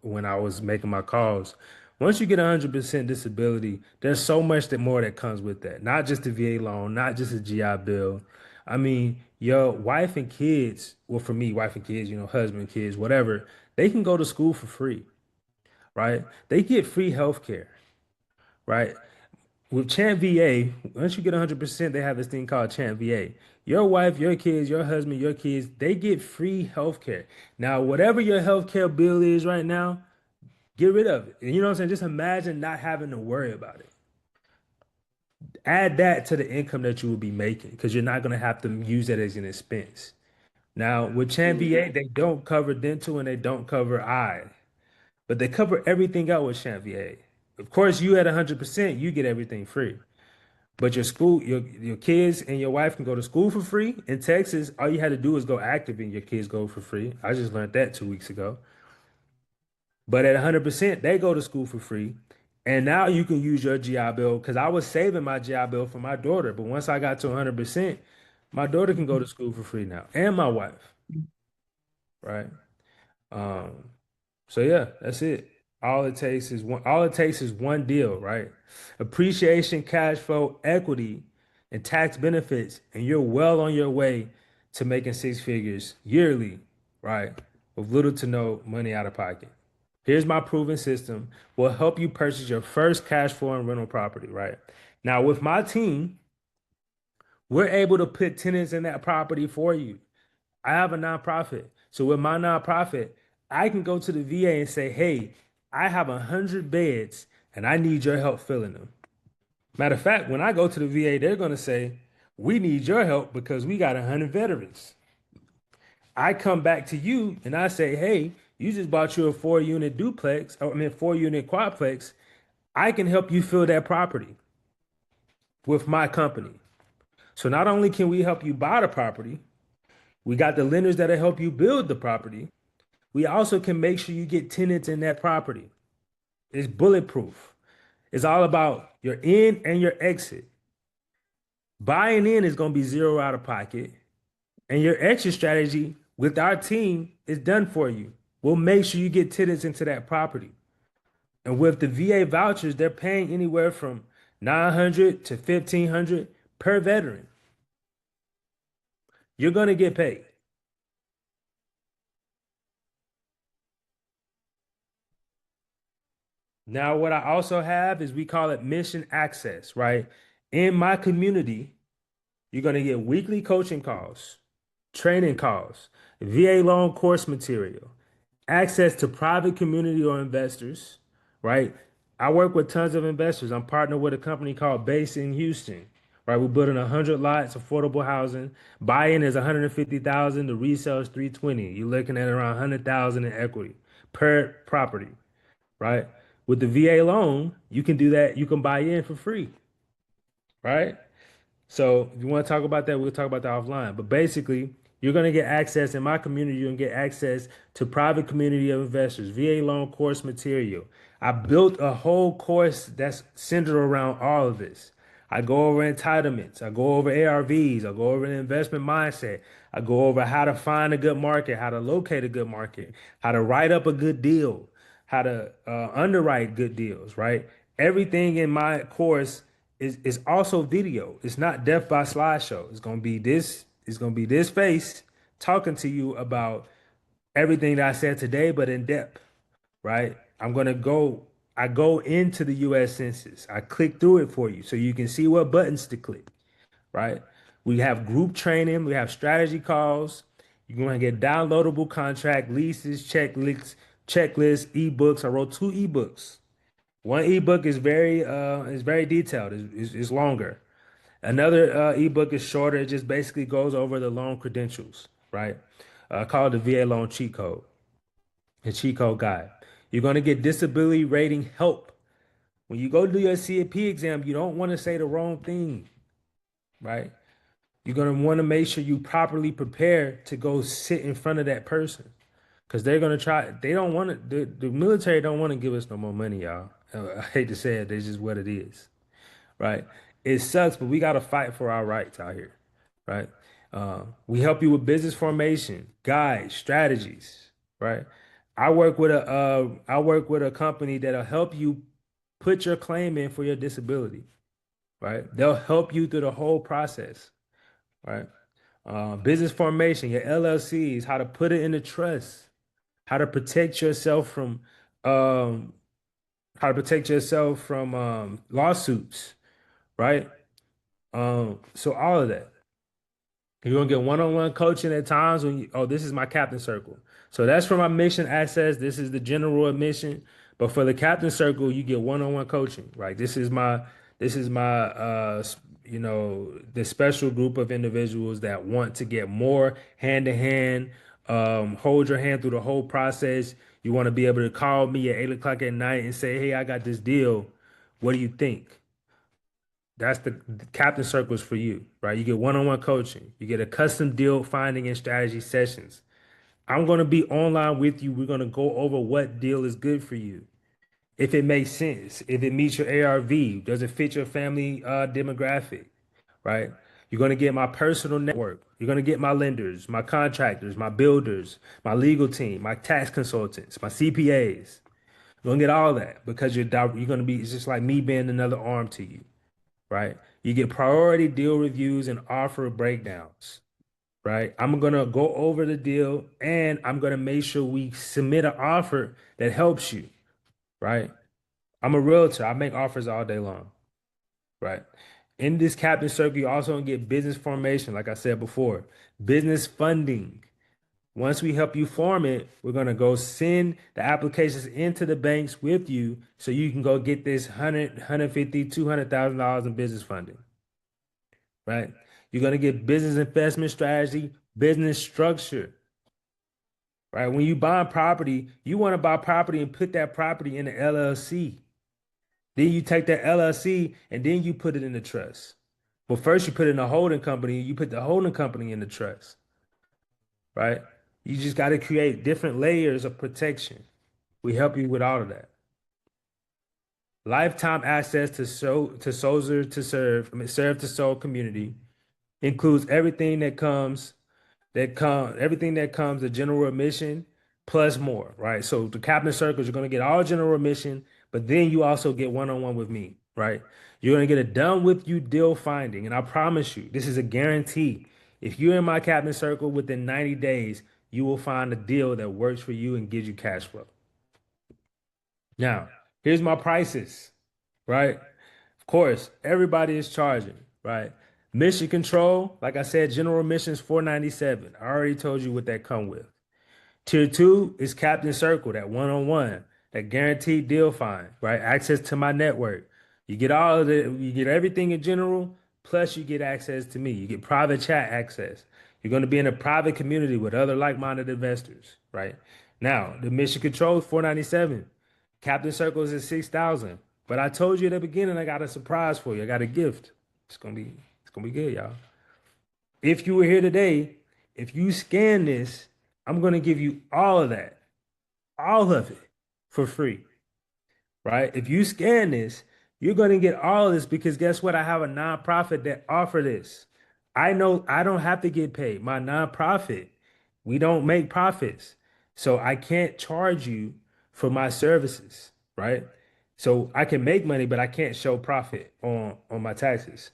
when I was making my calls. Once you get 100% disability, there's so much more that comes with that. Not just the VA loan, not just a GI Bill. I mean, your wife and kids, well, for me, wife and kids, husband, kids, whatever, they can go to school for free, right? They get free health care, right? With Chant VA, once you get 100%, they have this thing called Chant VA. Your wife, your kids, your husband, your kids, they get free health care. Now, whatever your health care bill is right now, get rid of it. And you know what I'm saying? Just imagine not having to worry about it. Add that to the income that you will be making because you're not going to have to use that as an expense. Now, with Chant VA, they don't cover dental and they don't cover eye, but they cover everything out with Chant VA. Of course, you at 100%, you get everything free. But your kids and your wife can go to school for free. In Texas, all you had to do is go active and your kids go for free. I just learned that 2 weeks ago. But at 100%, they go to school for free. And now you can use your GI Bill because I was saving my GI Bill for my daughter. But once I got to 100%, my daughter can go to school for free now and my wife, right? Um, so yeah, that's it. All it takes is one deal, right? Appreciation, cash flow, equity, and tax benefits, and you're well on your way to making six figures yearly, right? With little to no money out of pocket. Here's my proven system. Will help you purchase your first cash flow and rental property, right? Now, with my team, we're able to put tenants in that property for you. I have a nonprofit. So with my nonprofit, I can go to the VA and say, hey, I have 100 beds and I need your help filling them. Matter of fact, when I go to the VA, they're going to say, we need your help because we got 100 veterans. I come back to you and I say, hey, you just bought you a 4-unit duplex, 4-unit quadplex. I can help you fill that property with my company. So not only can we help you buy the property, we got the lenders that'll help you build the property. We also can make sure you get tenants in that property. It's bulletproof. It's all about your in and your exit. Buying in is going to be zero out of pocket. And your exit strategy with our team is done for you. We'll make sure you get tenants into that property. And with the VA vouchers, they're paying anywhere from $900 to $1,500 per veteran. You're going to get paid. Now, what I also have is we call it mission access, right? In my community, you're going to get weekly coaching calls, training calls, VA loan course material, access to private community or investors, right? I work with tons of investors. I'm partnered with a company called Base in Houston, right? We're building 100 lots, affordable housing. Buy-in is 150,000. The resale is 320. You're looking at around 100,000 in equity per property, right? With the VA loan, you can do that. You can buy in for free, right? So if you want to talk about that, we'll talk about that offline. But basically, you're going to get access in my community. You're going to get access to private community of investors, VA loan course material. I built a whole course that's centered around all of this. I go over entitlements. I go over ARVs. I go over the investment mindset. I go over how to find a good market, how to locate a good market, how to write up a good deal, how to underwrite good deals, right? Everything in my course is also video. It's not death by slideshow. It's gonna be this face talking to you about everything that I said today, but in depth, right? I go into the US Census. I click through it for you so you can see what buttons to click, right? We have group training, we have strategy calls. You're gonna get downloadable contract, leases, checklists, ebooks. I wrote 2 ebooks. One ebook is very detailed. It's longer. Another ebook is shorter. It just basically goes over the loan credentials, right? Called the VA Loan Cheat Code, the cheat code guide. You're gonna get disability rating help. When you go do your CAP exam, you don't want to say the wrong thing, right? You're gonna want to make sure you properly prepare to go sit in front of that person. Because they're gonna try. They don't want to. The military don't want to give us no more money, y'all. I hate to say it. It's just what it is, right? It sucks, but we gotta fight for our rights out here, right? We help you with business formation, guides, strategies, right? I work with a company that'll help you put your claim in for your disability, right? They'll help you through the whole process, right? Business formation, your LLCs, how to put it into trust, how to protect yourself from lawsuits, right? So all of that. You're gonna get one-on-one coaching at times this is my captain circle. So that's for my mission access. This is the general admission. But for the captain circle, you get one-on-one coaching, right? This is my the special group of individuals that want to get more hand-to-hand, hold your hand through the whole process. You want to be able to call me at 8 o'clock at night and say, hey, I got this deal. What do you think? That's the captain circles for you, right? You get one-on-one coaching. You get a custom deal finding and strategy sessions. I'm going to be online with you. We're going to go over what deal is good for you. If it makes sense, if it meets your ARV, does it fit your family demographic, right? You're going to get my personal network. You're going to get my lenders, my contractors, my builders, my legal team, my tax consultants, my CPAs. You're going to get all that because you're going to be, it's just like me being another arm to you, right? You get priority deal reviews and offer breakdowns, right? I'm gonna go over the deal and I'm gonna make sure we submit an offer that helps you, right? I'm a realtor. I make offers all day long, right? In this captain circle, you also gonna get business formation, like I said before, business funding. Once we help you form it, we're gonna go send the applications into the banks with you so you can go get this 100, 150, $200,000 in business funding, right? You're gonna get business investment strategy, business structure, right? When you buy property, you want to buy property and put that property in the LLC. Then you take that LLC and then you put it in the trust. But first you put it in a holding company, you put the holding company in the trust, right? You just got to create different layers of protection. We help you with all of that. Lifetime access to Soldier to Serve, Serve to Soul community includes everything that comes the general admission plus more, right? So the captain circles, you're gonna get all general admission, but then you also get one-on-one with me, right? You're gonna get a done with you deal finding, and I promise you, this is a guarantee. If you're in my captain circle within 90 days, you will find a deal that works for you and gives you cash flow. Now, here's my prices, right? Of course, everybody is charging, right? Mission control, like I said, general admissions $497. I already told you what that come with. Tier 2 is Captain Circle, that one-on-one, that guaranteed deal find, right? Access to my network. You get all of it, you get everything in general, plus you get access to me. You get private chat access. You're going to be in a private community with other like-minded investors, right? Now, the mission control is $497. Captain Circle is at $6,000. But I told you at the beginning, I got a surprise for you. I got a gift. It's gonna be good, y'all. If you were here today, if you scan this, I'm gonna give you all of that, all of it for free, right? If you scan this, you're gonna get all of this because guess what? I have a nonprofit that offer this. I know I don't have to get paid. My nonprofit, we don't make profits, so I can't charge you for my services, right? So I can make money, but I can't show profit on my taxes.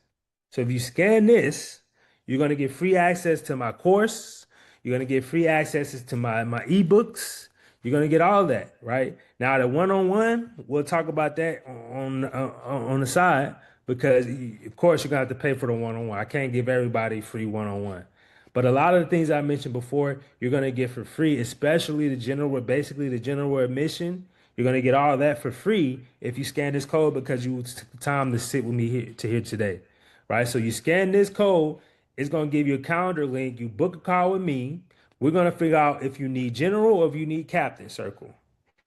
So if you scan this, you're gonna get free access to my course. You're gonna get free access to my ebooks. You're gonna get all that, right? Now the one-on-one, we'll talk about that on the side because of course you're gonna have to pay for the one-on-one. I can't give everybody free one-on-one. But a lot of the things I mentioned before, you're gonna get for free, especially basically the general admission. You're gonna get all that for free if you scan this code because you took the time to sit with me here today, right? So you scan this code, it's gonna give you a calendar link. You book a call with me. We're gonna figure out if you need general or if you need captain circle.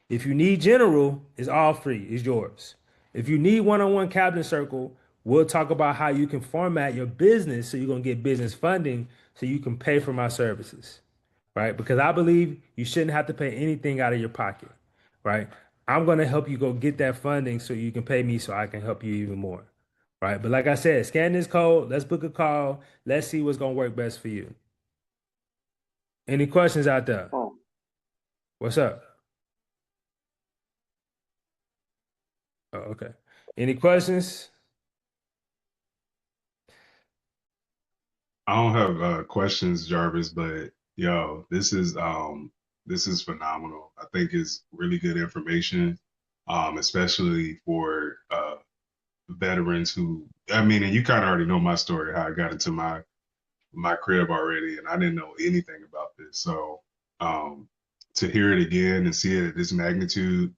If you need general, it's all free, it's yours. If you need one-on-one captain circle, we'll talk about how you can format your business so you're gonna get business funding so you can pay for my services, right? Because I believe you shouldn't have to pay anything out of your pocket, right? I'm gonna help you go get that funding so you can pay me so I can help you even more, right? But like I said, scan this code, let's book a call, let's see what's gonna work best for you. Any questions out there? What's up? Oh, okay. Any questions? I don't have questions, Jarvis, but yo, this is phenomenal. I think it's really good information, especially for veterans who, I mean, and you kind of already know my story, how I got into my crib already, and I didn't know anything about this. So to hear it again and see it at this magnitude,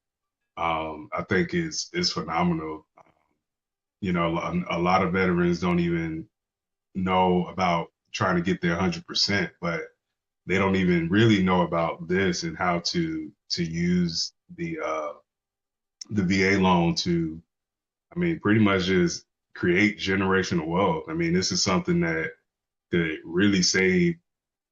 I think is phenomenal. You know, a lot of veterans don't even know about trying to get their 100%, but they don't even really know about this and how to use the VA loan to, I mean, pretty much just create generational wealth. I mean, this is something that could really save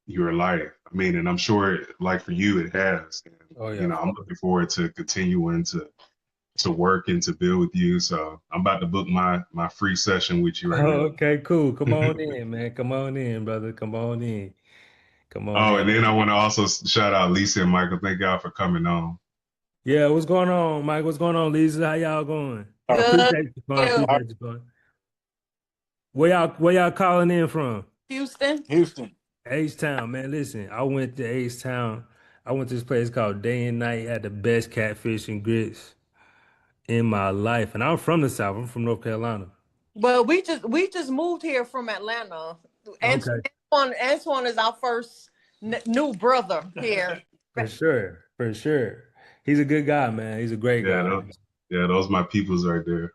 your life. I mean, and I'm sure, like for you, it has. And, Oh yeah. you know, I'm looking forward to continuing to work and to build with you. So I'm about to book my free session with you right now. Okay, cool. Come on in, man. Come on in, brother. Come on in. Come on Oh, in. and then I want to also shout out Lisa and Michael. Thank y'all for coming on. Yeah, what's going on, Mike? What's going on, Lisa? How y'all going? I Good. appreciate you, man. Appreciate you, man. Where y'all calling in from? Houston. Houston. H-Town, man. Listen, I went to H-Town. I went to this place called Day and Night. Had the best catfish and grits in my life. And I'm from the South. I'm from North Carolina. Well, we just moved here from Atlanta. Okay. Antoine is our first new brother here. For sure. For sure. He's a good guy, man. He's a great Yeah, guy. those my peoples right there.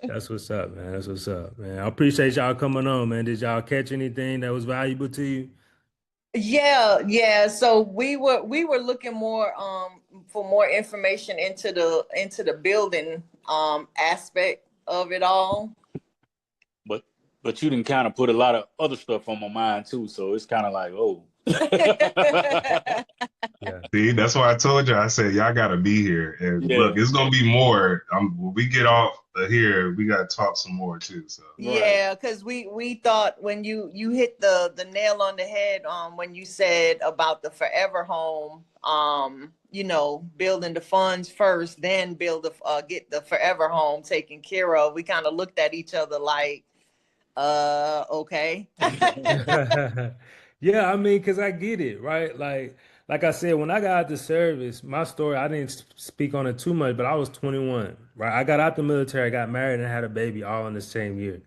That's what's up, man. That's what's up, man. I appreciate y'all coming on, man. Did y'all catch anything that was valuable to you? Yeah. So we were looking more for more information into the building aspect of it all. But you didn't kind of put a lot of other stuff on my mind too, so it's kind of like, oh. Yeah. See, that's why I told you. I said y'all gotta be here, and Yeah. look, it's gonna be more. When we get off of here, we gotta talk some more too. So Yeah, because we thought when you hit the nail on the head when you said about the forever home, building the funds first, then get the forever home taken care of. We kind of looked at each other like, okay. Yeah, I mean, because I get it, right? Like I said, when I got out the service, my story, I didn't speak on it too much, but I was 21, right? I got out the military, I got married and had a baby all in the same year.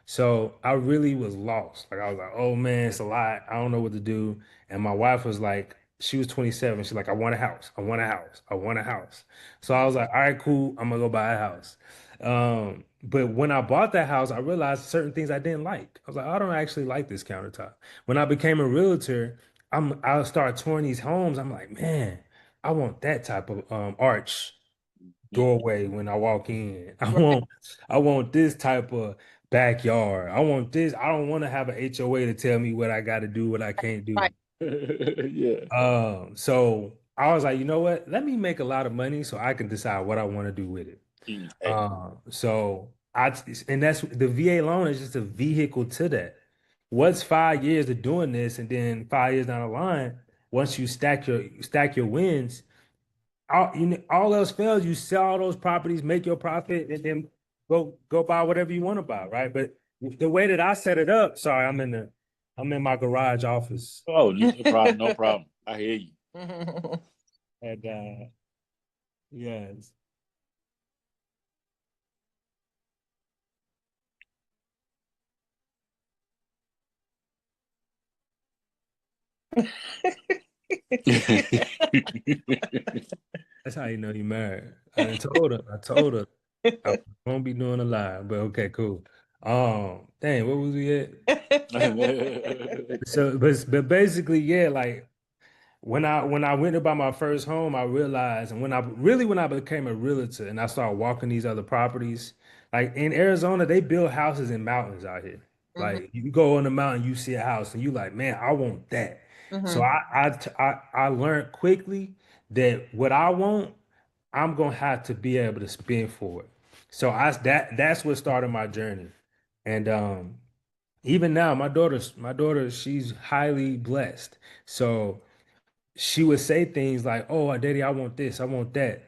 So I really was lost. Like I was like, oh man, it's a lot. I don't know what to do. And my wife was like, she was 27. She's like, I want a house. I want a house. I want a house. So I was like, all right, cool. I'm gonna go buy a house. But when I bought that house, I realized certain things I didn't like. I was like, I don't actually like this countertop. When I became a realtor, I started touring these homes. I'm like, man, I want that type of arch doorway when I walk in. I want this type of backyard. I want this. I don't want to have an HOA to tell me what I got to do, what I can't do. Right. Yeah. So I was like, you know what? Let me make a lot of money so I can decide what I want to do with it. And that's the VA loan is just a vehicle to that. What's 5 years of doing this, and then 5 years down the line, once you stack your wins, all else fails, you sell all those properties, make your profit, and then go buy whatever you want to buy, right? But the way that I set it up, sorry, I'm in my garage office. Oh, no problem, no problem. I hear you. And yes. That's how you know you married. I told her I won't be doing a lie, but okay, cool. Dang, what was we at? So, but basically, yeah, like when I went to buy my first home, I realized, and when I became a realtor and I started walking these other properties, like in Arizona, they build houses in mountains out here. Like you go on the mountain, you see a house, and you like, man, I want that. So I learned quickly that what I want, I'm gonna have to be able to spend for it. So that's what started my journey. And even now, my daughter, she's highly blessed. So she would say things like, "Oh, Daddy, I want this, I want that,"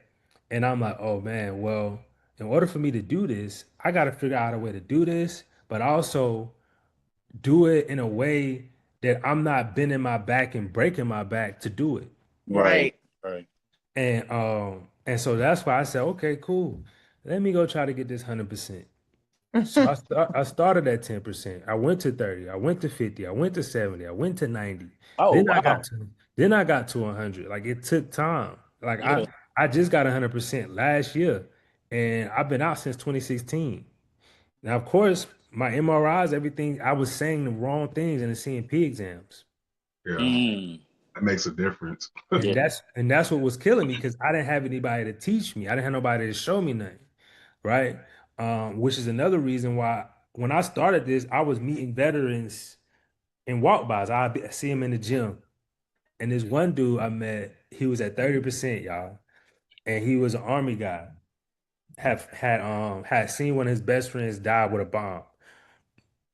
and I'm like, "Oh man, well, in order for me to do this, I got to figure out a way to do this, but also do it in a way that I'm not bending my back and breaking my back to do it." Right. Right. And so that's why I said, okay, cool. Let me go try to get this 100%. So I started at 10%. I went to 30. I went to 50. I went to 70. I went to 90. Oh, Then I wow. got to 100. Like it took time. Like Yeah. I just got 100% last year, and I've been out since 2016. Now, of course, my MRIs, everything, I was saying the wrong things in the CNP exams. yeah, Mm. that makes a difference. And Yeah. that's what was killing me because I didn't have anybody to teach me. I didn't have nobody to show me nothing, right? Which is another reason why when I started this, I was meeting veterans in walk-bys. I see him in the gym. And this one dude I met, he was at 30%, y'all. And he was an army guy. Had seen one of his best friends die with a bomb.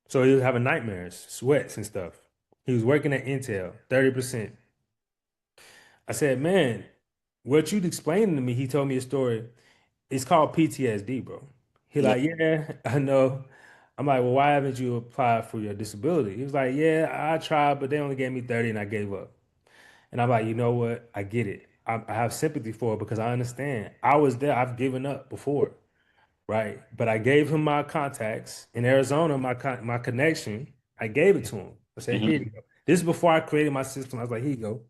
So he was having nightmares, sweats and stuff. He was working at Intel, 30%. I said, man, what you'd explaining to me, he told me a story. It's called PTSD, bro. He Yeah. like, yeah, I know. I'm like, well, why haven't you applied for your disability? He was like, yeah, I tried, but they only gave me 30 and I gave up. And I'm like, you know what? I get it. I have sympathy for it because I understand. I was there. I've given up before, right? But I gave him my contacts in Arizona, my connection. I gave it to him. I said, here you go. This is before I created my system. I was like, here you go.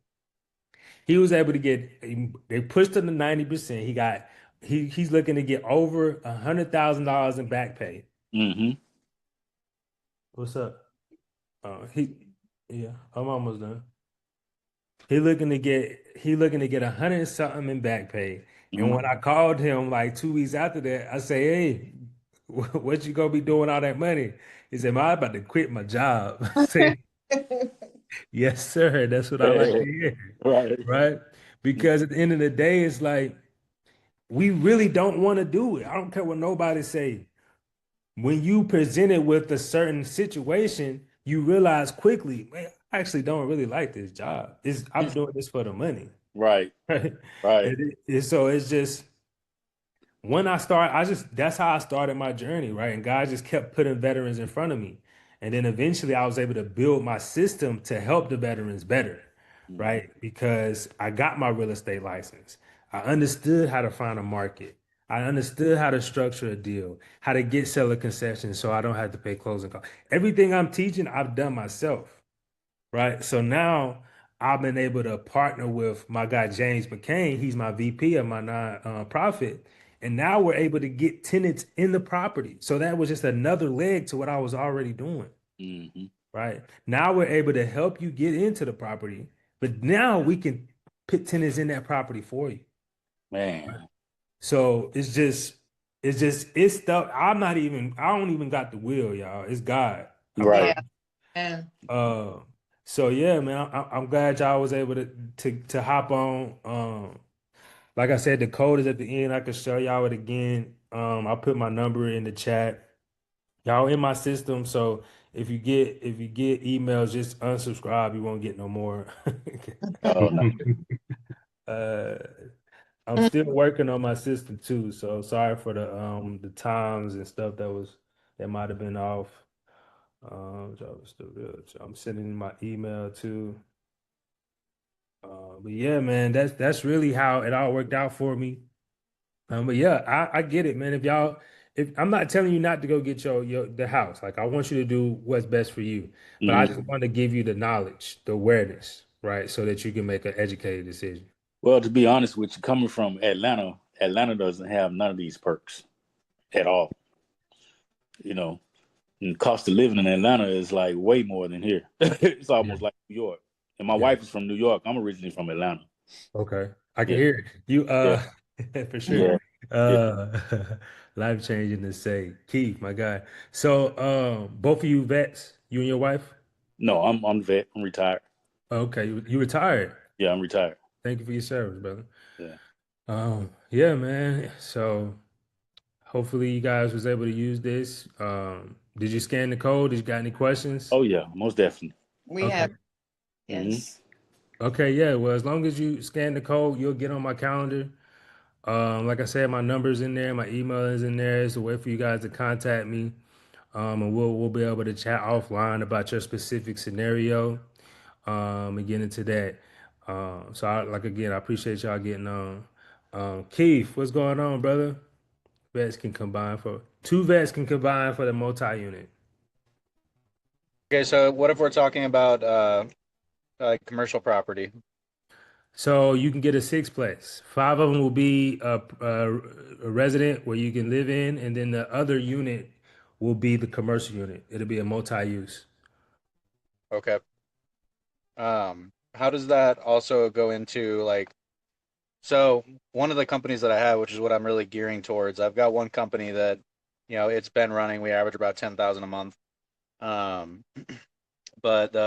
He was able to get. They pushed him to 90%. He's looking to get over $100,000 in back pay. Mm-hmm. What's up? Yeah, I'm almost done. He looking to get 100 and something in back pay. And when I called him like 2 weeks after that, I say, hey, what you gonna be doing all that money? He said, man, I'm about to quit my job. I say, yes, sir. That's what I like to hear. Right. Right? Because at the end of the day, it's like we really don't want to do it. I don't care what nobody say. When you presented with a certain situation, you realize quickly, man, I actually don't really like this job. I'm doing this for the money. Right. Right. Right. So it's just when that's how I started my journey, right? And God just kept putting veterans in front of me. And then eventually I was able to build my system to help the veterans better, right? Because I got my real estate license. I understood how to find a market. I understood how to structure a deal, how to get seller concessions so I don't have to pay closing costs. Everything I'm teaching, I've done myself, right? So now I've been able to partner with my guy, James McCain. He's my VP of my non-profit. And now we're able to get tenants in the property. So that was just another leg to what I was already doing, right? Now we're able to help you get into the property, but now we can put tenants in that property for you. Man. So it's stuff. I don't even got the wheel, y'all. It's God. Right. So yeah, man, I'm glad y'all was able to hop on. Like I said, the code is at the end. I can show y'all it again. I'll put my number in the chat. Y'all in my system, so if you get emails, just unsubscribe. You won't get no more. Oh, no. I'm still working on my system too, so sorry for the times and stuff that might have been off. So I'm sending my email too. But yeah, man, that's really how it all worked out for me. But yeah, I get it, man. If I'm not telling you not to go get the house, like I want you to do what's best for you, but I just want to give you the knowledge, the awareness, right, so that you can make an educated decision. Well, to be honest with you, coming from Atlanta, Atlanta doesn't have none of these perks at all. You know, and cost of living in Atlanta is like way more than here. It's almost like New York. And my wife is from New York. I'm originally from Atlanta. Okay. I can hear it. You for sure. Life changing to say. Keith, my guy. So both of you vets, you and your wife? No, I'm vet. I'm retired. Okay. You retired? Yeah, I'm retired. Thank you for your service, brother. Yeah. Yeah, man. So hopefully you guys was able to use this. Did you scan the code? Did you got any questions? Oh yeah, most definitely. We have, yes. Okay, yeah. Well, as long as you scan the code, you'll get on my calendar. Like I said, my number's in there, my email is in there. It's a way for you guys to contact me. And we'll be able to chat offline about your specific scenario. And get into that. So I appreciate y'all getting on. Keith, what's going on, brother? Two vets can combine for the multi-unit. Okay, so what if we're talking about commercial property? So you can get a sixplex. 5 of them will be a resident where you can live in, and then the other unit will be the commercial unit. It'll be a multi-use. Okay. How does that also go into so one of the companies that I have, which is what I'm really gearing towards, I've got one company that, it's been running. We average about 10,000 a month. But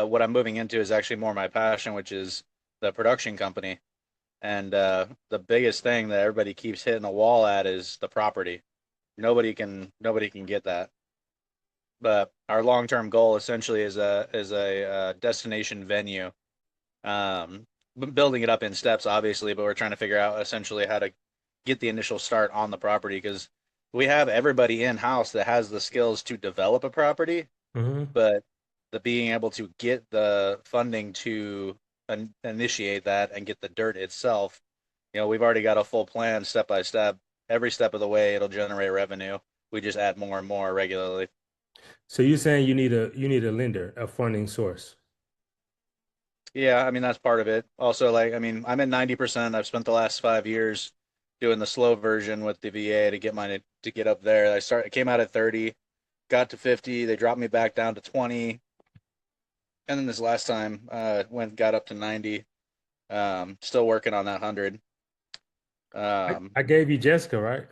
what I'm moving into is actually more my passion, which is the production company. And the biggest thing that everybody keeps hitting the wall at is the property. Nobody can get that. But our long-term goal essentially is a destination venue. Building it up in steps, obviously, but we're trying to figure out essentially how to get the initial start on the property, because we have everybody in house that has the skills to develop a property, but the being able to get the funding to initiate that and get the dirt itself, we've already got a full plan step by step. Every step of the way, it'll generate revenue. We just add more and more regularly. So you're saying you need a lender, a funding source. Yeah, I mean that's part of it. Also, like, I mean, I'm at 90%. I've spent the last 5 years doing the slow version with the VA to get up there. I came out at 30, got to 50. They dropped me back down to 20, and then this last time got up to 90. Still working on that 100. I gave you Jessica, right?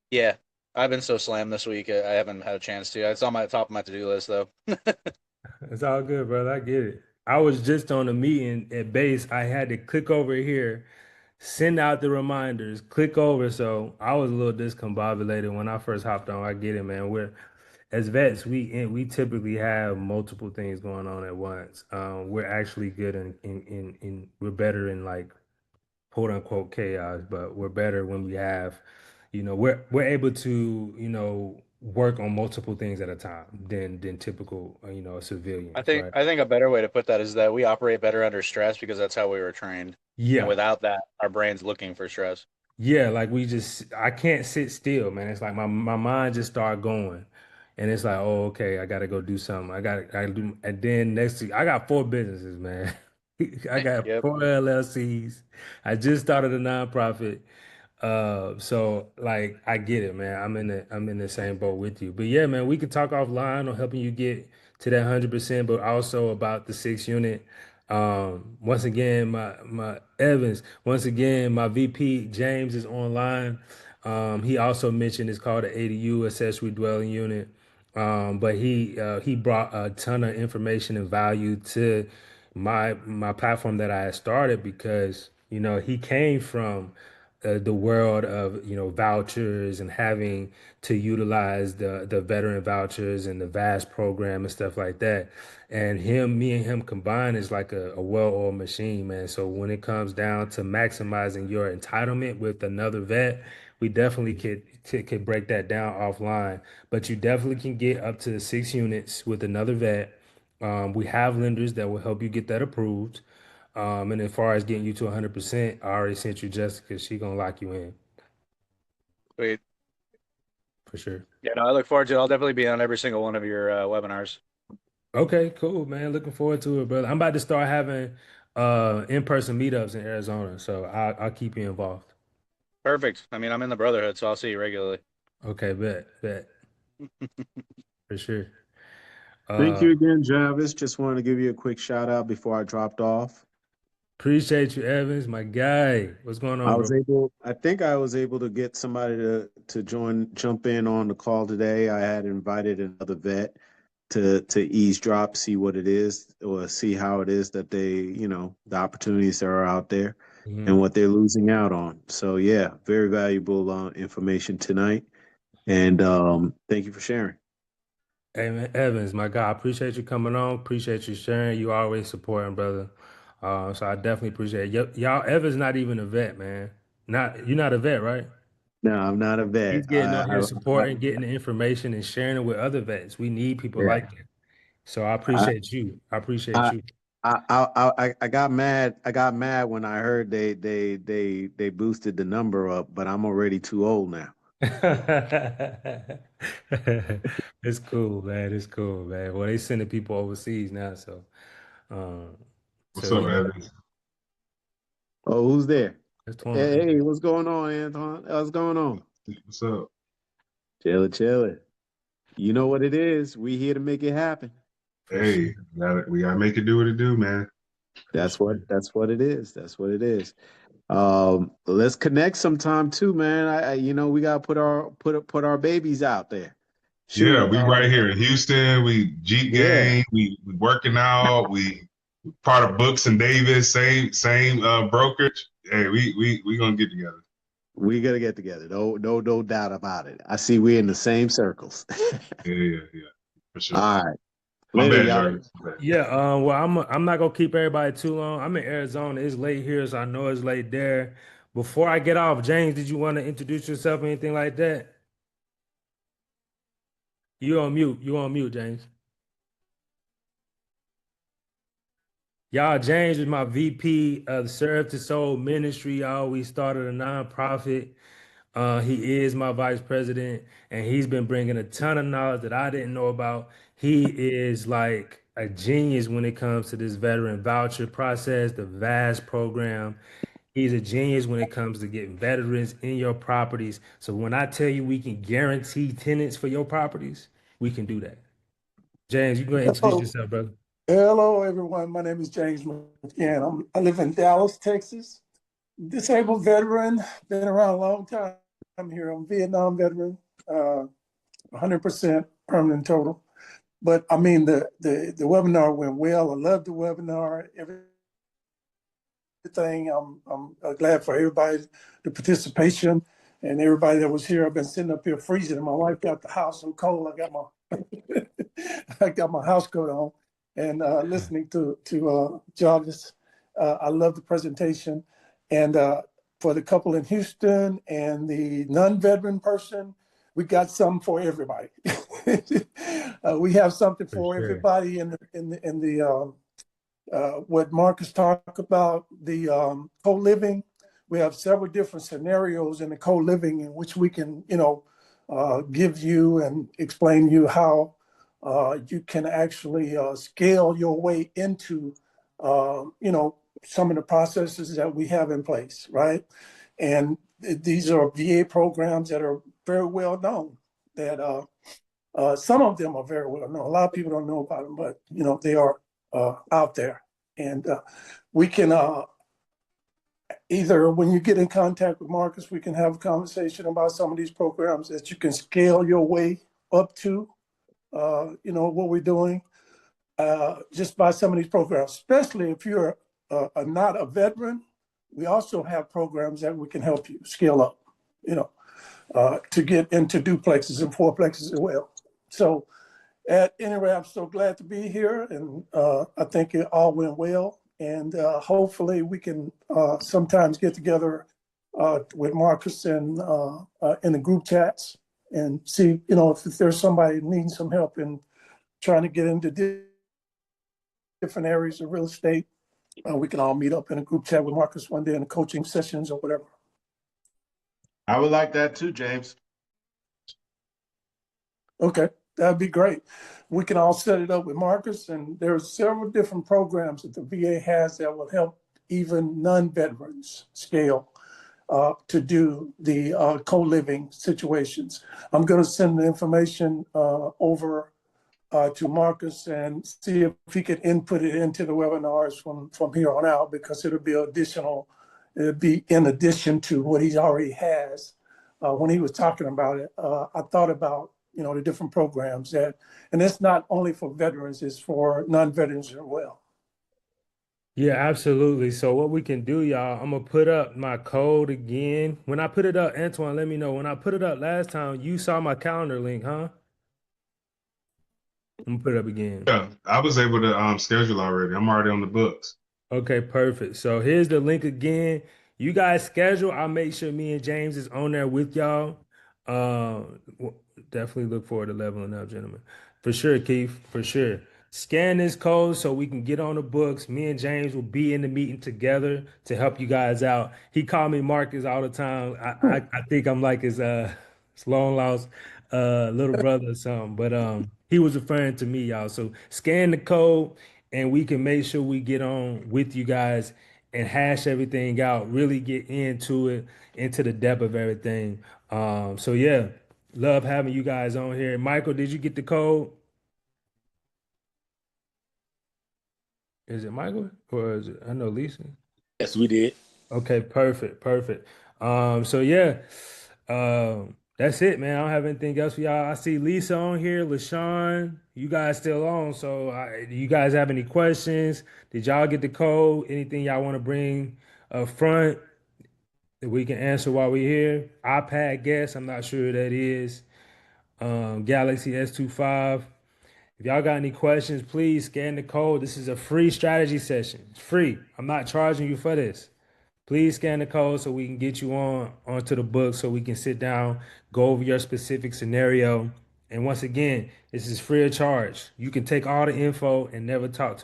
Yeah, I've been so slammed this week. I haven't had a chance to. It's on my top of my to-do list though. It's all good, brother. I get it. I was just on a meeting at base. I had to click over here, send out the reminders, click over. So I was a little discombobulated when I first hopped on. I get it, man. As vets, we typically have multiple things going on at once. We're actually good in we're better in like quote unquote chaos, but we're better when we have, we're able to, work on multiple things at a time than typical, civilians, right? I think a better way to put that is that we operate better under stress because that's how we were trained. Yeah. And without that, our brain's looking for stress. Yeah, like I can't sit still, man. It's like my mind just start going. And it's like, oh, okay, I gotta go do something. I gotta do, and then next thing, I got 4 businesses, man. I got Yep. 4 LLCs. I just started a nonprofit. So like I get it, man. I'm in the same boat with you. But yeah, man, we can talk offline on helping you get to that 100%, but also about the 6 unit. Once again, my Evans, once again, my VP James is online. He also mentioned it's called the ADU accessory dwelling unit. But he brought a ton of information and value to my platform that I had started because he came from the world of vouchers and having to utilize the veteran vouchers and the VAST program and stuff like that. And me and him combined is like a well-oiled machine, man. So when it comes down to maximizing your entitlement with another vet, we definitely could break that down offline. But you definitely can get up to 6 units with another vet. We have lenders that will help you get that approved. And as far as getting you to 100%, I already sent you Jessica. She gonna lock you in Sweet. for sure. Yeah, no, I look forward to it. I'll definitely be on every single one of your webinars. Okay, cool, man. Looking forward to it, brother. I'm about to start having in-person meetups in Arizona, so I'll keep you involved. Perfect. I mean, I'm in the Brotherhood, so I'll see you regularly. Okay, bet. For sure. Thank you again, Jarvis. Just wanted to give you a quick shout out before I dropped off. Appreciate you, Evans, my guy. What's going on, bro? I think I was able to get somebody to jump in on the call today. I had invited another vet to eavesdrop, see what it is, or see how it is that the opportunities that are out there and what they're losing out on. So yeah, very valuable information tonight. And thank you for sharing. Hey, man, Evans, my guy, I appreciate you coming on. Appreciate you sharing. You always supporting, brother. So I definitely appreciate it. Y'all, Evans not even a vet, man. You're not a vet, right? No, I'm not a vet. He's getting on here supporting, getting the information and sharing it with other vets. We need people like that. So I appreciate you. I appreciate you. I got mad. I got mad when I heard they boosted the number up, but I'm already too old now. It's cool, man. It's cool, man. Well, they sending people overseas now, so What's up, Evans? Oh, who's there? That's Twan. Hey, what's going on, Anton? What's going on? What's up? Chilling. You know what it is. We here to make it happen. Hey, we gotta make it do what it do, man. That's what it is. That's what it is. Let's connect sometime too, man. We gotta put our babies out there. Shoot, yeah, we right here in Houston. We Jeep gang. We working out. We part of Books and Davis. Same brokerage. Hey, we gonna get together. We gotta get together. No doubt about it. I see we're in the same circles. Yeah, for sure. All right. Later, y'all. Yeah. Well, I'm not gonna keep everybody too long. I'm in Arizona. It's late here, so I know it's late there. Before I get off, James, did you want to introduce yourself or anything like that? You on mute. You on mute, James. Y'all, James is my VP of the Serve to Soul Ministry. Y'all, we started a nonprofit. He is my vice president, and he's been bringing a ton of knowledge that I didn't know about. He is like a genius when it comes to this veteran voucher process, the VAS program. He's a genius when it comes to getting veterans in your properties. So when I tell you we can guarantee tenants for your properties, we can do that. James, you go ahead and introduce Hello, yourself, brother. hello, everyone. My name is James McCann. I live in Dallas, Texas. Disabled veteran, been around a long time. I'm here. I'm a Vietnam veteran, 100% permanent total. But I mean, the webinar went well. I loved the webinar. Everything. I'm glad for everybody, the participation, and everybody that was here. I've been sitting up here freezing, and my wife got the house so cold. I got my I got my house coat on, and listening to Jarvis. I love the presentation, and for the couple in Houston and the non-veteran person, we got something for everybody. We have something for sure. everybody in the what Marcus talked about, the co-living. We have several different scenarios in the co-living in which we can, give you and explain to you how you can actually scale your way into, some of the processes that we have in place, right? And these are VA programs that are very well known. That some of them are very well known. A lot of people don't know about them, but they are out there. And we can either, when you get in contact with Marcus, we can have a conversation about some of these programs that you can scale your way up to, what we're doing just by some of these programs, especially if you're not a veteran. We also have programs that we can help you scale up, to get into duplexes and fourplexes as well. So at any rate, I'm so glad to be here, and I think it all went well. And hopefully we can sometimes get together with Marcus and in the group chats and see, if there's somebody needing some help in trying to get into different areas of real estate. We can all meet up in a group chat with Marcus one day in the coaching sessions or whatever. I would like that too, James. Okay, that'd be great. We can all set it up with Marcus, and there's several different programs that the VA has that will help even non-veterans scale to do the co-living situations. I'm going to send the information over to Marcus and see if he can input it into the webinars from here on out, because it'll be in addition to what he already has. When he was talking about it, I thought about the different programs and it's not only for veterans, it's for non-veterans as well. Yeah, absolutely. So what we can do, y'all, I'm gonna put up my code again. When I put it up, Antoine, let me know. When I put it up last time, you saw my calendar link, huh? I'm gonna put it up again. Yeah, I was able to schedule already. I'm already on the books. Okay, perfect. So here's the link again. You guys schedule. I'll make sure me and James is on there with y'all. Definitely look forward to leveling up, gentlemen. For sure, Keith. For sure. Scan this code so we can get on the books. Me and James will be in the meeting together to help you guys out. He called me Marcus all the time. I think I'm like his long lost little brother or something. But he was referring to me, y'all. So scan the code and we can make sure we get on with you guys and hash everything out, really get into it, into the depth of everything. So yeah, love having you guys on here. Michael, did you get the code? Is it Michael or is it, I know Lisa? Yes, we did. Okay, perfect, perfect. So yeah, that's it, man. I don't have anything else for y'all. I see Lisa on here, LaShawn, you guys still on. So do you guys have any questions? Did y'all get the code? Anything y'all want to bring up front that we can answer while we're here? iPad guest, I'm not sure who that is. Galaxy S25. If y'all got any questions, please scan the code. This is a free strategy session. It's free. I'm not charging you for this. Please scan the code so we can get you onto the book so we can sit down, go over your specific scenario, And once again, this is free of charge. You can take all the info and never talk to